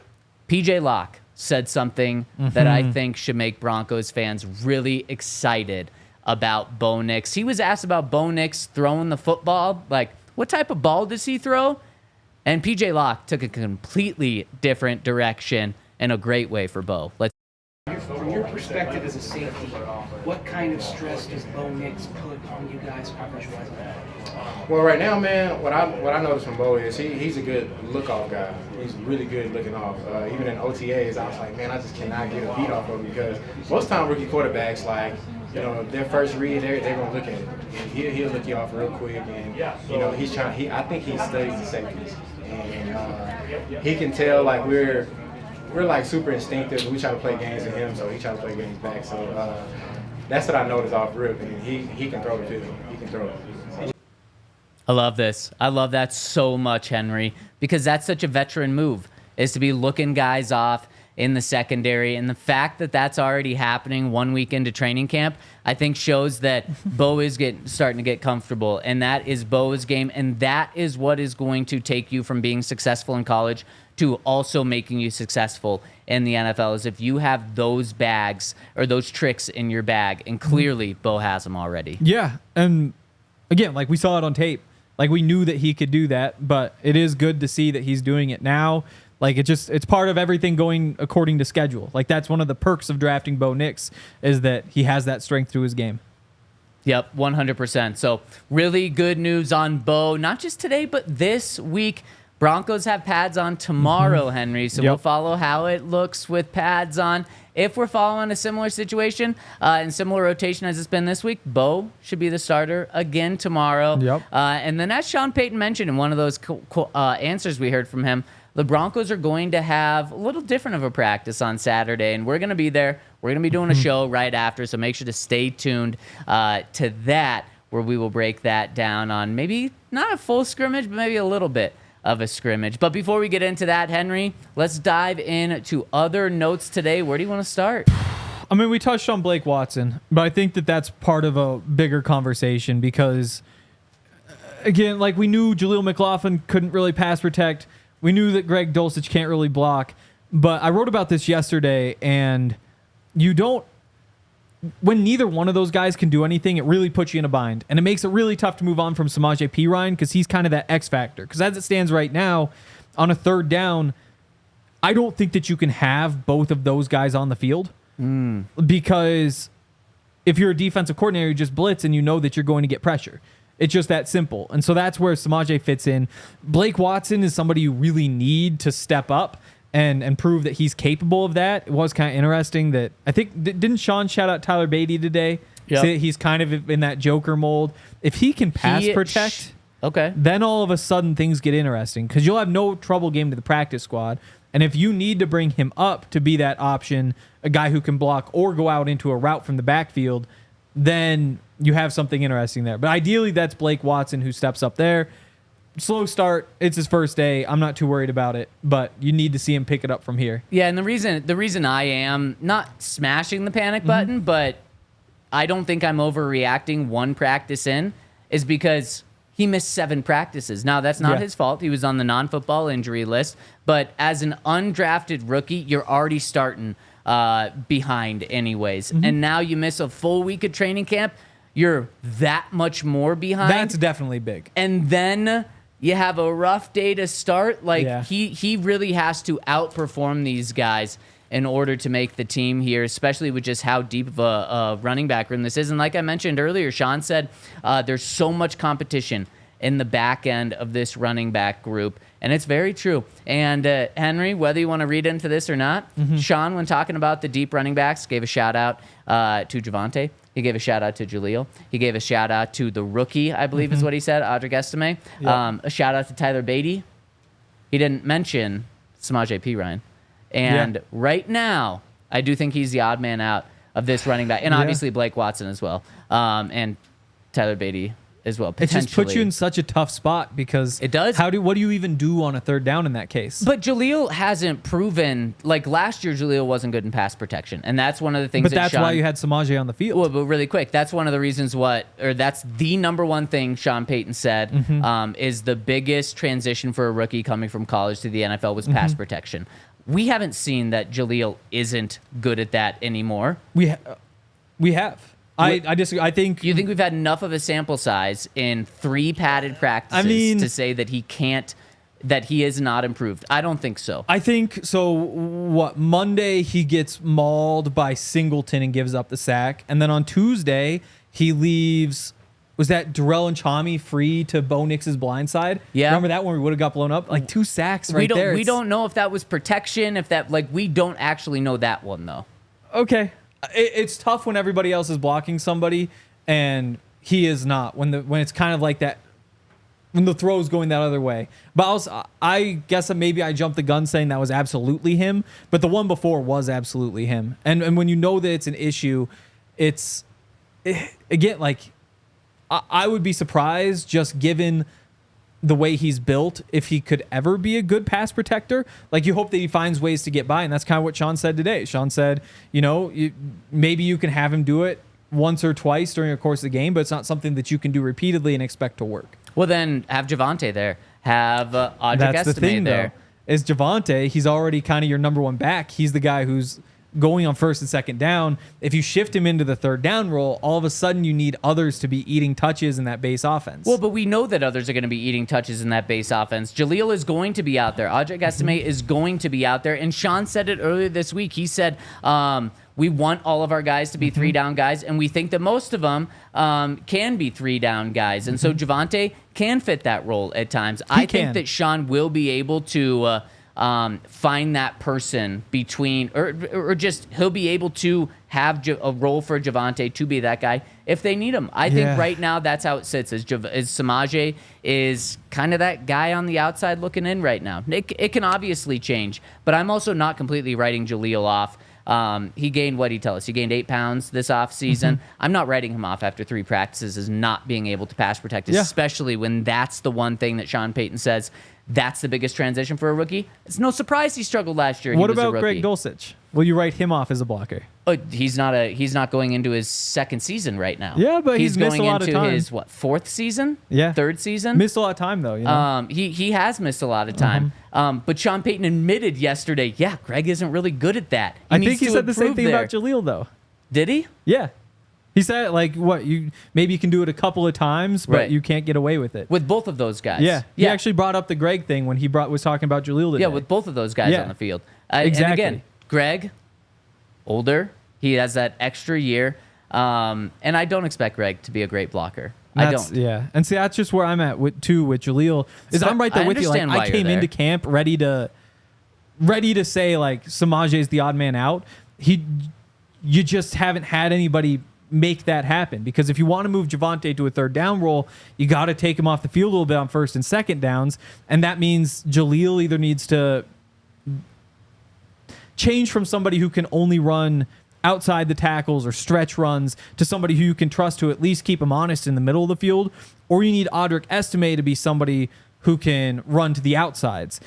PJ Locke said something that I think should make Broncos fans really excited about Bo Nix. He was asked about Bo Nix throwing the football. Like, what type of ball does he throw? And PJ Locke took a completely different direction in a great way for Bo. From your perspective as a safety, what kind of stress does Bo Nix put on you guys coverage-wise? Well, right now, man, what I noticed from Bo is he's a good look-off guy. He's really good looking off. Even in OTAs, I was like, man, I just cannot get a beat off of him because most time rookie quarterbacks, like, their first read, they're gonna look at it, and he'll look you off real quick, and he's trying. I think he studies the safeties, and he can tell like we're like super instinctive. We try to play games with him, so he tries to play games back. So that's what I noticed off rip, and he can throw the field. He can throw it. I love this. I love that so much, Henry, because that's such a veteran move, is to be looking guys off in the secondary. And the fact that that's already happening 1 week into training camp, I think shows that Bo is starting to get comfortable. And that is Bo's game. And that is what is going to take you from being successful in college to also making you successful in the NFL, is if you have those bags or those tricks in your bag. And clearly Bo has them already. Yeah. And again, like we saw it on tape. Like we knew that he could do that, but it is good to see that he's doing it now. Like it's part of everything going according to schedule. Like that's one of the perks of drafting Bo Nix, is that he has that strength to his game. Yep, 100%. So really good news on Bo, not just today, but this week. Broncos have pads on tomorrow, Henry. So we'll follow how it looks with pads on. If we're following a similar situation and similar rotation as it's been this week, Bo should be the starter again tomorrow. Yep. And then as Sean Payton mentioned in one of those answers we heard from him, the Broncos are going to have a little different of a practice on Saturday, and we're going to be there. We're going to be doing a show right after, so make sure to stay tuned to that, where we will break that down on maybe not a full scrimmage, but maybe a little bit of a scrimmage. But before we get into that, Henry, let's dive into other notes today. Where do you want to start? I mean, we touched on Blake Watson, but I think that that's part of a bigger conversation because, again, like we knew Jaleel McLaughlin couldn't really pass protect. We knew that Greg Dulcich can't really block. But I wrote about this yesterday, and when neither one of those guys can do anything, it really puts you in a bind. And it makes it really tough to move on from Samaje Perine because he's kind of that X factor. Because as it stands right now, on a third down, I don't think that you can have both of those guys on the field. Because if you're a defensive coordinator, you just blitz and you know that you're going to get pressure. It's just that simple. And so that's where Samaje fits in. Blake Watson is somebody you really need to step up and prove that he's capable of that. It was kind of interesting that I think, didn't Sean shout out Tyler Beatty today? Yep. Say he's kind of in that Joker mold. If he can pass protect, then all of a sudden things get interesting because you'll have no trouble getting to the practice squad. And if you need to bring him up to be that option, a guy who can block or go out into a route from the backfield, then you have something interesting there. But ideally, that's Blake Watson who steps up there. Slow start. It's his first day. I'm not too worried about it, but you need to see him pick it up from here. Yeah, and the reason I am not smashing the panic button, but I don't think I'm overreacting one practice in, is because he missed 7 practices. Now, that's not his fault. He was on the non-football injury list, but as an undrafted rookie, you're already starting behind anyways. And now you miss a full week of training camp. you're that much more behind. That's definitely big. And then you have a rough day to start. Like, Yeah. he really has to outperform these guys in order to make the team here, especially with just how deep of a running back room this is. And like I mentioned earlier, Sean said there's so much competition in the back end of this running back group. And it's very true. And Henry, whether you want to read into this or not, Sean, when talking about the deep running backs, gave a shout out to Javonte. He gave a shout out to Jaleel. He gave a shout out to the rookie, I believe is what he said, Audric Estime. Yeah. A shout out to Tyler Beatty. He didn't mention Samaje Perine. And right now, I do think he's the odd man out of this running back. And obviously Blake Watson as well. And Tyler Beatty as well, It potentially. just puts you in such a tough spot because It does. What do you even do on a third down in that case? But Jaleel hasn't proven, like last year, Jaleel wasn't good in pass protection. And that's one of the things But that that's Sean, why you had Samaje on the field. Well, but really quick, that's one of the reasons that's the number one thing Sean Payton said is the biggest transition for a rookie coming from college to the NFL was pass protection. We haven't seen that Jaleel isn't good at that anymore. We have. I disagree. I think You think we've had enough of a sample size in 3 padded practices to say that he is not improved? I don't think so. I think so. What, Monday he gets mauled by Singleton and gives up the sack, and then on Tuesday he leaves. Was that Darrell and Chami free to Bo Nix's blind side? Yeah. Remember that one? We would have got blown up like 2 sacks right there. We don't know if that was protection. We don't actually know that one though. Okay. It's tough when everybody else is blocking somebody and he is not. When it's kind of like that, when the throw is going that other way. But I guess that maybe I jumped the gun saying that was absolutely him. But the one before was absolutely him. And when you know that it's an issue, again, like I would be surprised just given the way he's built if he could ever be a good pass protector. Like, you hope that he finds ways to get by, and that's kind of what Sean said today. Sean said, maybe you can have him do it once or twice during the course of the game, but it's not something that you can do repeatedly and expect to work. Well, then have Javonte there. Have Audric That's the Estime thing, there. though, is Javonte, he's already kind of your number one back. He's the guy who's going on first and second down. If you shift him into the third down role, all of a sudden you need others to be eating touches in that base offense. Well, but we know that others are going to be eating touches in that base offense. Jaleel is going to be out there. Audric Estime is going to be out there. And Sean said it earlier this week. He said, we want all of our guys to be 3-down guys, and we think that most of them can be 3-down guys. And so Javonte can fit that role at times. I think that Sean will be able to find that person between, or just he'll be able to have a role for Javonte to be that guy if they need him. I think right now that's how it sits. Is Samaje is kind of that guy on the outside looking in right now. It can obviously change, but I'm also not completely writing Jaleel off. He gained, what did he tell us? He gained 8 pounds this offseason. I'm not writing him off after 3 practices as not being able to pass protect, especially when that's the one thing that Sean Payton says that's the biggest transition for a rookie. It's no surprise he struggled last year. What about Greg Dulcich? Will you write him off as a blocker? He's not going into his 2nd season right now. Yeah, but he's missed going a lot of into time. his 4th season? Yeah. 3rd season? Missed a lot of time though. He has missed a lot of time. But Sean Payton admitted yesterday, Greg isn't really good at that. I think he said the same thing about Jaleel though. Did he? Yeah. He said, maybe you can do it a couple of times, but you can't get away with it. With both of those guys. Yeah. He actually brought up the Greg thing when he was talking about Jaleel today. Yeah, with both of those guys on the field. Exactly. And again, Greg, older. He has that extra year. And I don't expect Greg to be a great blocker. I don't. Yeah. And see, that's just where I'm at with Jaleel. Is I'm right there with you. Like, I came into camp ready to say, like, Samaje is the odd man out. You just haven't had anybody make that happen, because if you want to move Javonte to a 3rd down role, you got to take him off the field a little bit on 1st and 2nd downs, and that means Jaleel either needs to change from somebody who can only run outside the tackles or stretch runs to somebody who you can trust to at least keep him honest in the middle of the field, or you need Audric Estime to be somebody who can run to the outsides.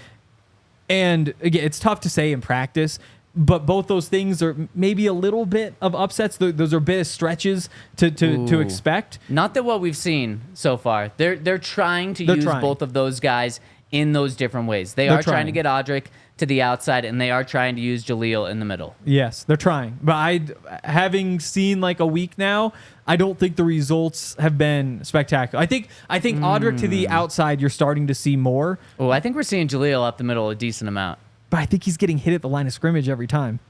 And again, it's tough to say in practice, but both those things are maybe a little bit of upsets. Those are a bit of stretches to expect. Not that what we've seen so far. They're trying to use both of those guys in those different ways. They're trying to get Audric to the outside, and they are trying to use Jaleel in the middle. Yes, they're trying. But having seen like a week now, I don't think the results have been spectacular. I think Audric to the outside, you're starting to see more. Oh, I think we're seeing Jaleel up the middle a decent amount. But I think he's getting hit at the line of scrimmage every time.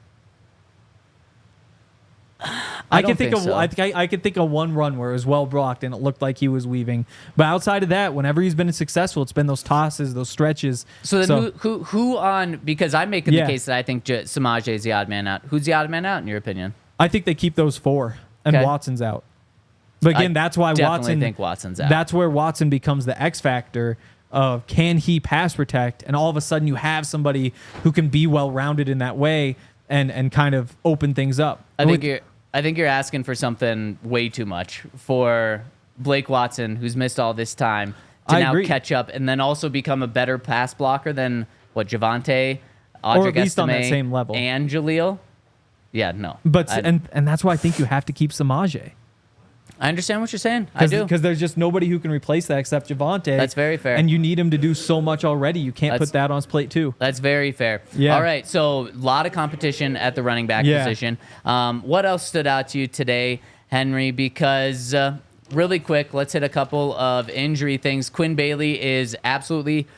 I can think of one run where it was well blocked and it looked like he was weaving. But outside of that, whenever he's been successful, it's been those tosses, those stretches. So then who on, because I'm making the case that I think Samaje is the odd man out. Who's the odd man out in your opinion? I think they keep those 4 and Watson's out. But again, that's why definitely think Watson's out. That's where Watson becomes the X factor of can he pass protect, and all of a sudden you have somebody who can be well rounded in that way and kind of open things up. I think you're asking for something way too much for Blake Watson, who's missed all this time, to now catch up and then also become a better pass blocker than what Javonte, or at least on that same level, and Jaleel. Yeah, no. But and that's why I think you have to keep Samaje. I understand what you're saying. I do. Because there's just nobody who can replace that except Javonte. That's very fair. And you need him to do so much already. You can't put that on his plate too. That's very fair. Yeah. All right, so a lot of competition at the running back position. What else stood out to you today, Henry? Because really quick, let's hit a couple of injury things. Quinn Bailey is absolutely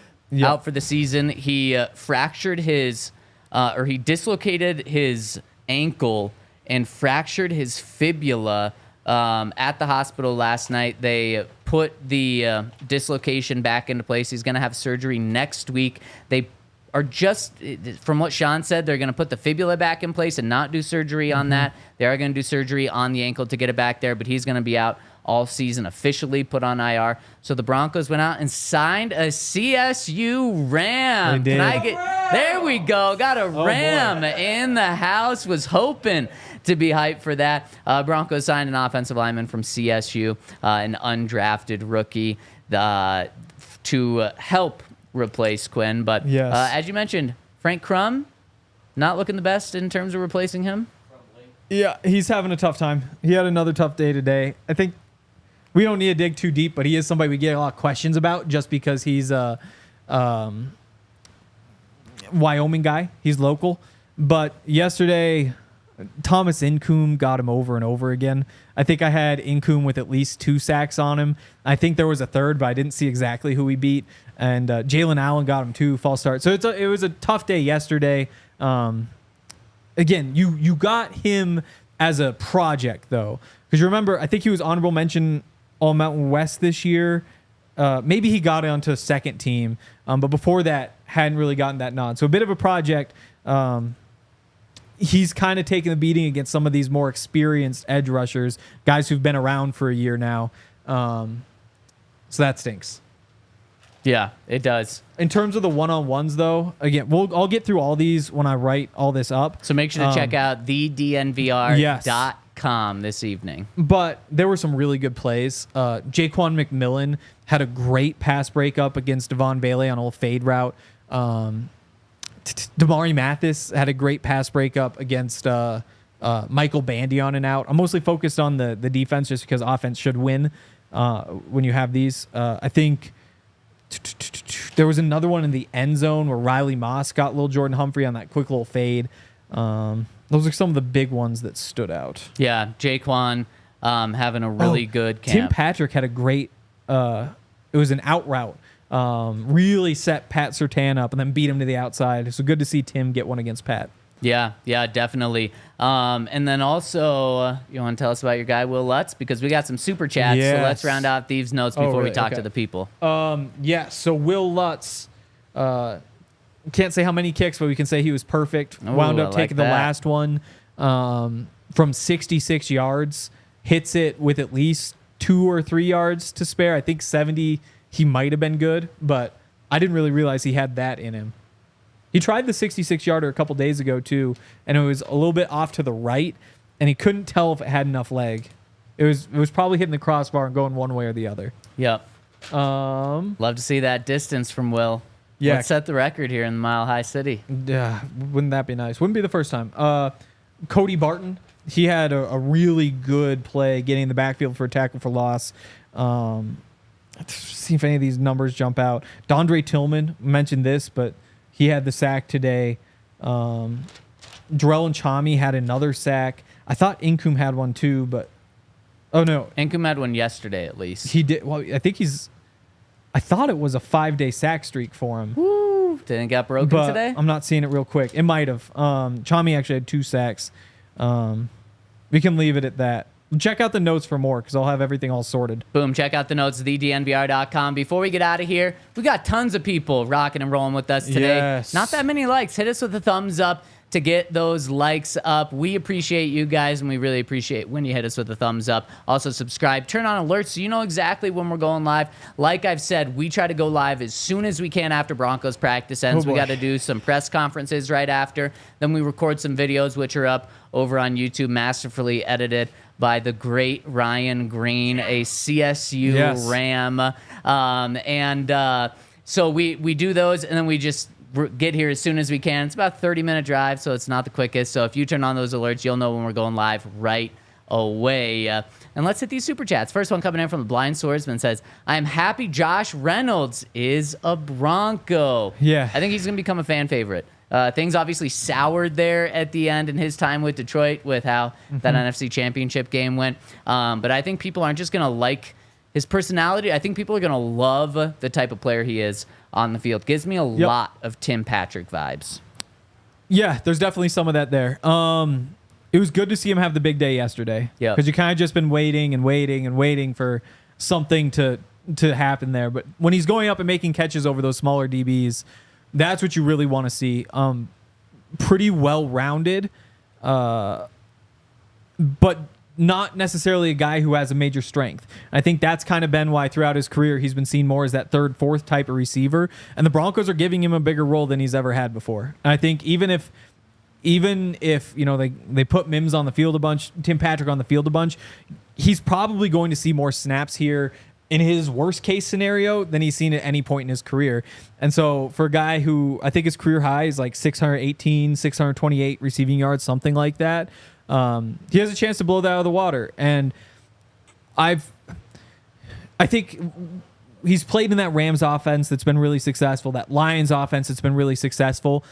out for the season. He fractured his, or he dislocated his ankle and fractured his fibula at the hospital last night. They put the dislocation back into place. He's going to have surgery next week. They are just, from what Sean said, they're going to put the fibula back in place and not do surgery on that. They are going to do surgery on the ankle to get it back there, but he's going to be out all season, officially put on IR. So the Broncos went out and signed a CSU Ram. They did. Can I get, there we go. Got a Ram in the house. Was hoping to be hyped for that. Broncos signed an offensive lineman from CSU, an undrafted rookie, to help replace Quinn. But as you mentioned, Frank Crum, not looking the best in terms of replacing him. Yeah, he's having a tough time. He had another tough day today. I think we don't need to dig too deep, but he is somebody we get a lot of questions about just because he's a Wyoming guy. He's local. But yesterday, Thomas Incoom got him over and over again. I think I had Incoom with at least 2 sacks on him. I think there was a third, but I didn't see exactly who he beat. And Jalen Allen got him 2 false starts. So it was a tough day yesterday. Again, you got him as a project, though. Because you remember, I think he was honorable mention All Mountain West this year. Maybe he got onto a second team. But before that, hadn't really gotten that nod. So a bit of a project. He's kind of taking the beating against some of these more experienced edge rushers, guys who've been around for a year now. So that stinks. Yeah, it does. In terms of the one-on-ones, though, again, I'll get through all these when I write all this up. So make sure to check out thednvr.com this evening. But there were some really good plays. Jaquan McMillan had a great pass breakup against Devon Bailey on a fade route. Damari Mathis had a great pass breakup against Michael Bandy on and out. I'm mostly focused on the defense just because offense should win when you have these. I think there was another one in the end zone where Riley Moss got little Jordan Humphrey on that quick little fade. Those are some of the big ones that stood out. Yeah, Jaquan having a really good camp. Tim Patrick had a great, it was an out route. Really set Pat Surtain up and then beat him to the outside. So good to see Tim get one against Pat. Yeah, definitely. And then also, you want to tell us about your guy, Will Lutz? Because we got some super chats, so let's round out Thieves' Notes before we talk to the people. So Will Lutz, can't say how many kicks, but we can say he was perfect. Wound up taking the last one from 66 yards, hits it with at least 2 or 3 yards to spare. I think 70, he might have been good, but I didn't really realize he had that in him. He tried the 66-yarder a couple days ago, too, and it was a little bit off to the right, and he couldn't tell if it had enough leg. It was probably hitting the crossbar and going one way or the other. Yep. Love to see that distance from Will. Yeah. Let's set the record here in the Mile High City. Yeah, wouldn't that be nice? Wouldn't be the first time. Cody Barton, he had a really good play getting in the backfield for a tackle for loss. Let's see if any of these numbers jump out. Dondre Tillman mentioned this, but He had the sack today. Jarrell and Chami had another sack. I thought Incoom had one too, but oh no, Incoom had one yesterday at least. he did. Well, I thought it was a 5-day sack streak for him. Woo! Didn't get broken But today. I'm not seeing it real quick. It might have. Chami actually had 2 sacks. We can leave it at that. Check out the notes for more because I'll have everything all sorted. Boom, check out the notes, thednvr.com. Before we get out of here, we got tons of people rocking and rolling with us today. Yes. Not that many likes. Hit us with a thumbs up to get those likes up. We appreciate you guys, and we really appreciate when you hit us with a thumbs up. Also, subscribe. Turn on alerts so you know exactly when we're going live. Like I've said, we try to go live as soon as we can after Broncos practice ends. Oh, we boy. got to do some press conferences right after. Then we record some videos, which are up over on YouTube, masterfully edited by the great Ryan Green, a CSU Yes. Ram. So we do those, and then we just get here as soon as we can. It's about a 30-minute drive, so it's not the quickest. So if you turn on those alerts, you'll know when we're going live right away. And let's hit these super chats. First one coming in from the Blind Swordsman says, I am happy Josh Reynolds is a Bronco. Yeah. I think he's going to become a fan favorite. Things obviously soured there at the end in his time with Detroit with how that NFC Championship game went. But I think people aren't just going to like his personality. I think people are going to love the type of player he is on the field. Gives me a lot of Tim Patrick vibes. Yeah, there's definitely some of that there. It was good to see him have the big day yesterday. Yeah. Because you kind of just been waiting for something to happen there. But when he's going up and making catches over those smaller DBs, that's what you really want to see. Pretty well-rounded, but not necessarily a guy who has a major strength. I think that's kind of been why throughout his career he's been seen more as that third, fourth type of receiver. And the Broncos are giving him a bigger role than he's ever had before. And I think even if they put Mims on the field a bunch, Tim Patrick on the field a bunch, he's probably going to see more snaps here in his worst case scenario than he's seen at any point in his career. And so for a guy who I think his career high is like 618, 628 receiving yards, something like that, he has a chance to blow that out of the water. And I think he's played in that Rams offense that's been really successful, that Lions offense that's been really successful.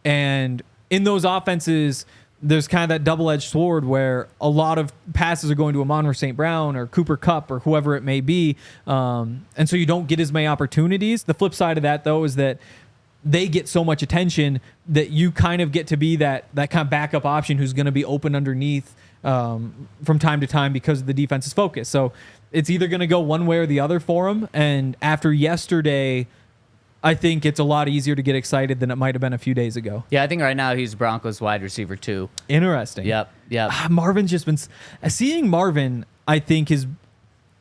And in those offenses, there's kind of that double-edged sword where a lot of passes are going to Amon-Ra St. Brown or Cooper Kupp or whoever it may be. And so you don't get as many opportunities. The flip side of that, though, is that they get so much attention that you kind of get to be that kind of backup option who's going to be open underneath from time to time because of the defense's focus. So it's either going to go one way or the other for him. And after yesterday, I think it's a lot easier to get excited than it might have been a few days ago. Yeah, I think right now he's Broncos wide receiver 2. Interesting. Yep. Marvin's just been... Seeing Marvin, I think, has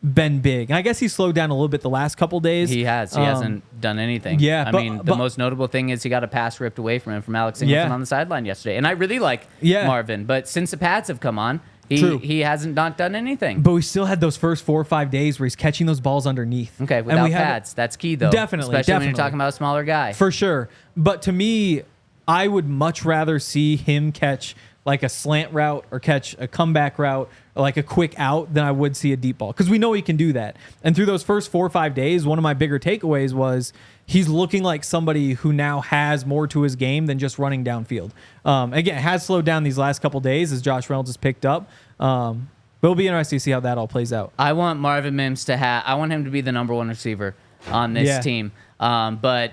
been big. And I guess he slowed down a little bit the last couple days. He has. He hasn't done anything. Yeah, I but- mean, the but- most notable thing is he got a pass ripped away from him from Alex Singleton on the sideline yesterday. And I really like Marvin. But since the pads have come on, he hasn't not done anything. But we still had those first 4 or 5 days where he's catching those balls underneath. Okay, And without we had- pads. That's key, though. Definitely, Especially when definitely. you're talking about a smaller guy. For sure. But to me, I would much rather see him catch like a slant route or catch a comeback route or like a quick out than I would see a deep ball. Because we know he can do that. And through those first 4 or 5 days, one of my bigger takeaways was he's looking like somebody who now has more to his game than just running downfield. Again, has slowed down these last couple days as Josh Reynolds has picked up. But it'll be interesting to see how that all plays out. I want Marvin Mims I want him to be the number 1 receiver on this team. But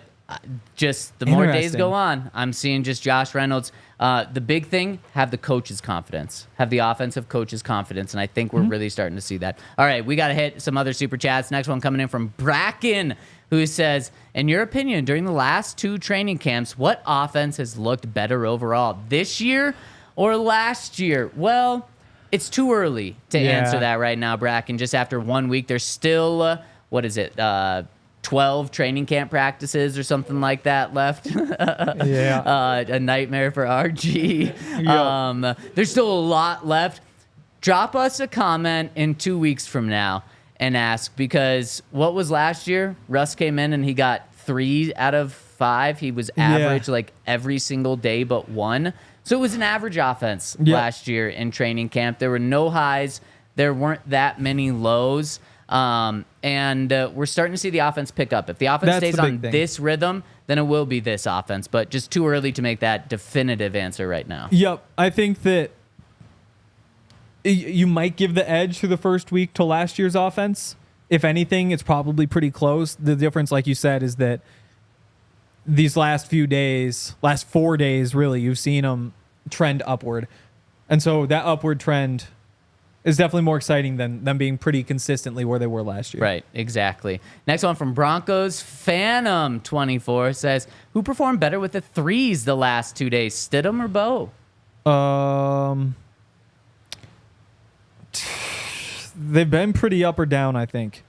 just the more days Interesting. go on, I'm seeing just Josh Reynolds. The big thing, have the coach's confidence. Have the offensive coach's confidence. And I think we're really starting to see that. All right, we got to hit some other super chats. Next one coming in from Bracken, who says, in your opinion, during the last 2 training camps, what offense has looked better overall, this year or last year? Well, it's too early to answer that right now, Bracken. Just after 1 week, there's still, 12 training camp practices or something like that left. A nightmare for RG. There's still a lot left. Drop us a comment in 2 weeks from now and ask, because what was last year? Russ came in and he got 3 out of 5. He was average like every single day but 1. So it was an average offense last year in training camp. There were no highs. There weren't that many lows. And we're starting to see the offense pick up. If the offense That's stays the big on thing. this rhythm, then it will be this offense. But just too early to make that definitive answer right now. Yep. I think that you might give the edge through the first week to last year's offense. If anything, it's probably pretty close. The difference, like you said, is that these last 4 days, really, you've seen them trend upward. And so that upward trend is definitely more exciting than them being pretty consistently where they were last year. Right, exactly. Next one from Broncos Phantom 24 says, who performed better with the threes the last 2 days, Stidham or Bo? They've been pretty up or down, I think.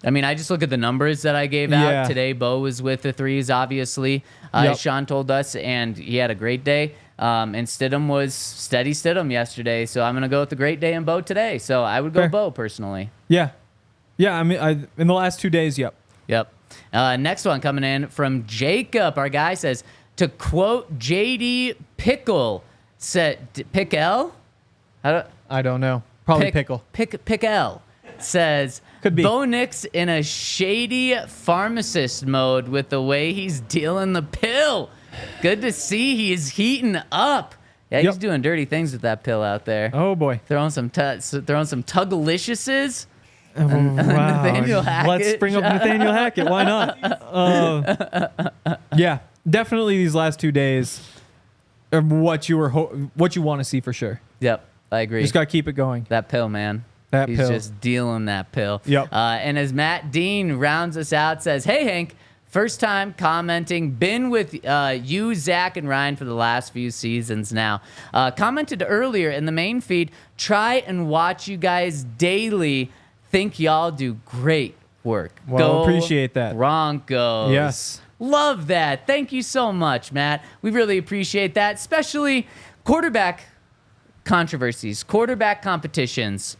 I mean, I just look at the numbers that I gave Yeah. out today. Bo was with the threes, obviously, Yep. as Sean told us, and he had a great day. And Stidham was steady Stidham yesterday, so I'm going to go with the great day and Bo today. So I would go Fair. Bo personally. Yeah. I mean, in the last 2 days, yep. Yep. Next one coming in from Jacob. Our guy says, to quote JD Pickle, Pickle? I don't know. Probably Pickle. Pickle says, Could be. Bo Nix in a shady pharmacist mode with the way he's dealing the pill. Good to see he's heating up. Yeah, he's Yep. doing dirty things with that pill out there. Oh, boy. Throwing some Tuggaliciouses. Wow. Nathaniel Hackett. Let's bring up Nathaniel Hackett. Why not? Yeah, definitely these last 2 days are what you want to see for sure. Yep, I agree. Just got to keep it going. That pill, man. That He's pill. just dealing that pill. Yep. And as Matt Dean rounds us out, says, hey, Hank, first time commenting. Been with you, Zach, and Ryan for the last few seasons now. Commented earlier in the main feed, try and watch you guys daily. Think y'all do great work. Well, Go appreciate that. Broncos. Yes. Love that. Thank you so much, Matt. We really appreciate that, especially quarterback controversies. Quarterback competitions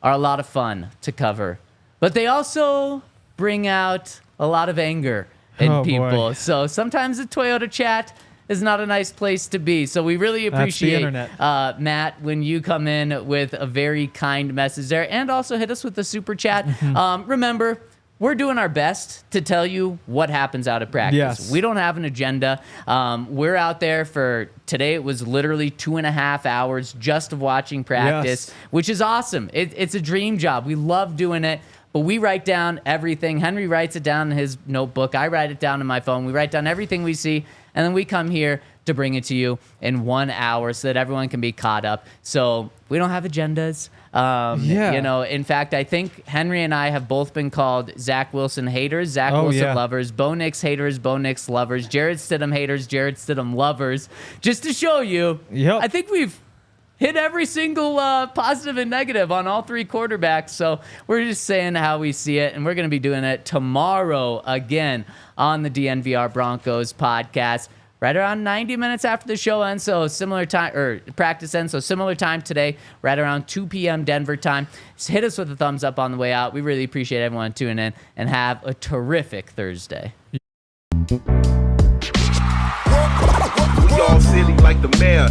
are a lot of fun to cover, but they also bring out a lot of anger in Oh, people. boy. So sometimes the Toyota chat is not a nice place to be. So we really That's the appreciate, internet. Matt, when you come in with a very kind message there, and also hit us with the super chat. Mm-hmm. Remember, we're doing our best to tell you what happens out of practice. Yes. We don't have an agenda. We're out there for today. It was literally 2.5 hours just of watching practice, Yes. which is awesome. It's a dream job. We love doing it, but we write down everything. Henry writes it down in his notebook. I write it down in my phone. We write down everything we see, and then we come here to bring it to you in 1 hour so that everyone can be caught up. So we don't have agendas. Yeah. You know, in fact, I think Henry and I have both been called Zac Wilson haters, Zac Oh, Wilson yeah. lovers, Bo Nix haters, Bo Nix lovers, Jarrett Stidham haters, Jarrett Stidham lovers. Just to show you, Yep. I think we've hit every single positive and negative on all three quarterbacks. So we're just saying how we see it, and we're going to be doing it tomorrow again on the DNVR Broncos podcast. Right around 90 minutes after the show ends, so similar time, or practice ends, so similar time today, right around 2 p.m. Denver time. Just hit us with a thumbs up on the way out. We really appreciate everyone tuning in, and have a terrific Thursday. Y'all silly like the mayor.